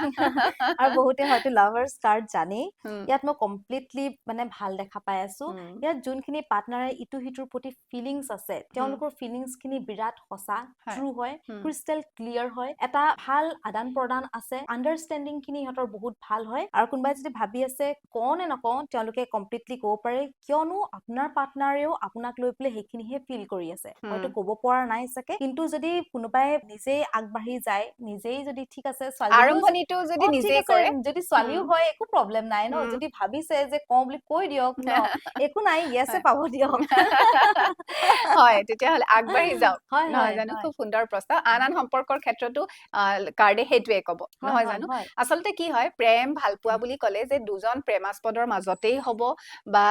[SPEAKER 2] আৰু বহুতে হয়তো লাভাৰ্স কাৰ্ড জানে ইয়াত মই কমপ্লিটলি মানে ভাল দেখা পাই আছো ইয়াত যোনখিনি পাৰ্টনাৰে ইটো হিটোৰ প্ৰতি ফিলিংস আছে তেওঁলোকৰ ফিলিংস খিনি বিৰাট সঁচা ট্ৰু হয় ক্ৰিষ্টেল ক্লিয়াৰ হয় এটা ভাল আদান প্ৰদান আছে আন্ডাৰষ্টেণ্ডিং খিনি ইহঁতৰ বহুত ভাল হয় আৰু কোনোবাই যদি ভাবি আছে কওঁ নে নকওঁ তেওঁলোকে কমপ্লিটলি ক'ব পাৰে কিয়নো আপোনাৰ পাৰ্টনাৰেও আপোনাক লৈ পেলাই সেইখিনিহে ফিল কৰি আছে হয়তো ক'ব পৰা নাই চাগে কিন্তু যদি কোনোবাই নিজেই আগবাঢ়ি যায় নিজেই যদি ঠিক আছে
[SPEAKER 1] আৰম্ভণিটো যদি নিজেই কৰে
[SPEAKER 2] যদি ছোৱালীও হয় একো প্ৰব্লেম নাই ন যদি ভাবিছে যে কওঁ বুলি কৈ দিয়ক ন একো নাই ইয়েছে পাব দিয়ক
[SPEAKER 1] হয় তেতিয়াহ'লে আগবাঢ়ি যাওক নহয় জানো খুব সুন্দৰ প্ৰস্তাৱ আন সম্পৰ্কৰ ক্ষেত্ৰতো কাৰ্ডে সেইটোৱে ক'ব নহয় জানো আচলতে কি হয় প্ৰেম ভাল পোৱা বুলি ক'লে যে দুজন প্ৰেমাস্পদৰ মাজতেই হ'ব বা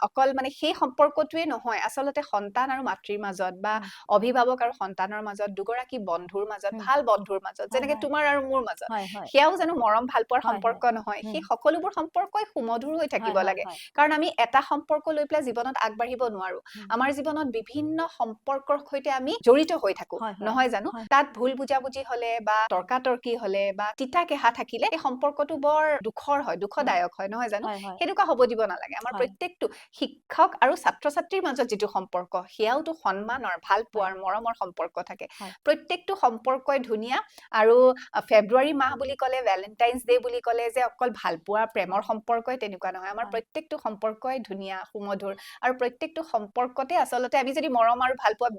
[SPEAKER 1] অকল মানে সেই সম্পৰ্কটোৱে নহয় আচলতে সন্তান আৰু মাতৃৰ মাজত বা অভিভাৱক আৰু সন্তানৰ মাজত দুগৰাকী বন্ধুৰ মাজত ভাল বন্ধুৰ মাজত যেনেকে তোমাৰ আৰু মোৰ মাজত সেয়াও জানো মৰম ভাল পোৱাৰ সম্পৰ্ক নহয় সেই সকলোবোৰ সম্পৰ্কই সুমধুৰ হৈ থাকিব লাগে কাৰণ আমি এটা সম্পৰ্ক লৈ পেলাই জীৱনত আগবাঢ়িব নোৱাৰো আমাৰ জীৱনত বিভিন্ন সম্পৰ্কৰ সৈতে আমি জড়িত হৈ থাকো নহয় জানো তাত ভুল বুজাবুজি হলে বা তৰ্কাতৰ্কি হলে বা তিতা কেহা থাকিলে এই সম্পৰ্কটো বৰ দুখৰ হয় দুখদায়ক হয় নহয় জানো সেনেকুৱা হ'ব দিব নালাগে আমাৰ প্ৰত্যেকটো শিক্ষক আৰু ছাত্ৰ ছাত্ৰীৰ মাজত যিটো সম্পৰ্ক সেয়াওতো সন্মানৰ ভাল পোৱাৰ মৰমৰ সম্পৰ্ক থাকে প্ৰত্যেকটো সম্পৰ্কই ধুনীয়া আৰু ফেব্ৰুৱাৰী মাহ বুলি ক'লে ভেলেন্টাইন্স ডে বুলি ক'লে যে অকল ভাল পোৱা প্ৰেমৰ সম্পৰ্কই তেনেকুৱা নহয় আমাৰ প্ৰত্যেকটো সম্পৰ্কই ধুনীয়া সুমধুৰ আৰু প্ৰত্যেকটো সম্পৰ্কতে আচলতে আমি যদি মৰম আৰু ভাল পোৱা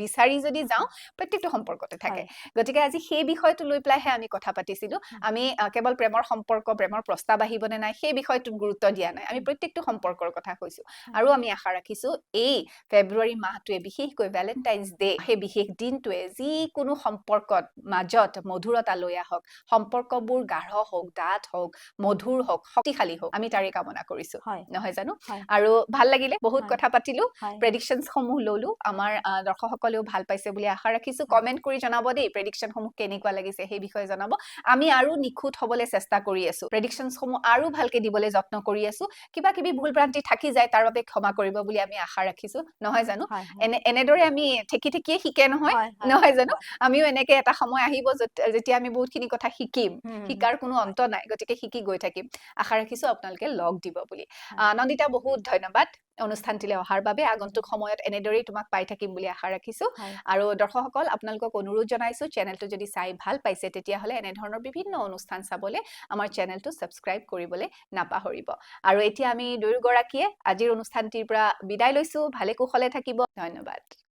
[SPEAKER 1] বিচাৰি যদি যাওঁ প্ৰত্যেকটো সম্পৰ্কতে থাকে গতিকে আজি সেই বিষয়টো লৈ পেলাইহে আমি কথা পাতিছিলো আমি কেৱল প্ৰেমৰ সম্পৰ্ক প্ৰেমৰ প্ৰস্তাৱ আহিবনে নাই সেই বিষয়টোত গুৰুত্ব দিয়া নাই আমি প্ৰত্যেকটো সম্পৰ্কৰ কথা কৈছো আৰু আমি আশা ৰাখিছো এই ফেব্ৰুৱাৰী মাহটোৱে বিশেষকৈ ভেলেন্টাইন্স ডে সেই বিশেষ দিনটোৱে যিকোনো সম্পৰ্কত মাজত মধুৰতা লৈ আহক সম্পৰ্কবোৰ গাঢ় হওক ডাঠ হওক মধুৰ হওক শক্তিশালী হওক আমি তাৰে কামনা কৰিছো নহয় জানো আৰু ভাল লাগিলে বহুত কথা পাতিলো প্ৰেডিকচনছ সমূহ ললো আমাৰ দৰ্শকসকলেও ভাল পাইছে বুলি আশা ৰাখিছো কমেন্ট কৰি জনাব দেই প্ৰেডিকচন সমূহ কেনেকুৱা লাগিছে সেই বিষয়ে জনাব আমি আৰু নিখুঁত হ'বলৈ চেষ্টা কৰি আছো প্ৰেডিকচনছ সমূহ আৰু ভালকে দিবলৈ যত্ন কৰি আছো কিবা কিবি ভুল ভ্ৰান্তি থাকি যায় তাৰ বাবে ক্ষমা কৰিব বুলি আমি আশা ৰাখিছো নহয় জানো এনেদৰে আমি ঠেকিয়ে শিকে নহয় জানো আমিও এনেকে এটা সময় আহিব যেতিয়া আমি বহুতখিনি কথা শিকিম শিকাৰ কোনো অন্ত নাই গতিকে শিকি গৈ থাকিম আশা ৰাখিছো আপোনালোকে লগ দিব বুলি নন্দিতা বহুত ধন্যবাদ অনুষ্ঠানটিলৈ অহাৰ বাবে আগন্তুক সময়ত এনেদৰেই তোমাক পাই থাকিম বুলি আশা ৰাখিছো আৰু দৰ্শকসকল আপোনালোকক অনুৰোধ জনাইছো চেনেলটো যদি চাই ভাল পাইছে তেতিয়াহ'লে এনে ধৰণৰ বিভিন্ন অনুষ্ঠান চাবলৈ আমাৰ চেনেলটো সাবস্ক্ৰাইব কৰিবলৈ নাপাহৰিব আৰু এতিয়া আমি দুয়োগৰাকীয়ে আজিৰ অনুষ্ঠানটিৰ পৰা বিদায় লৈছো ভালে কুশলে থাকিব ধন্যবাদ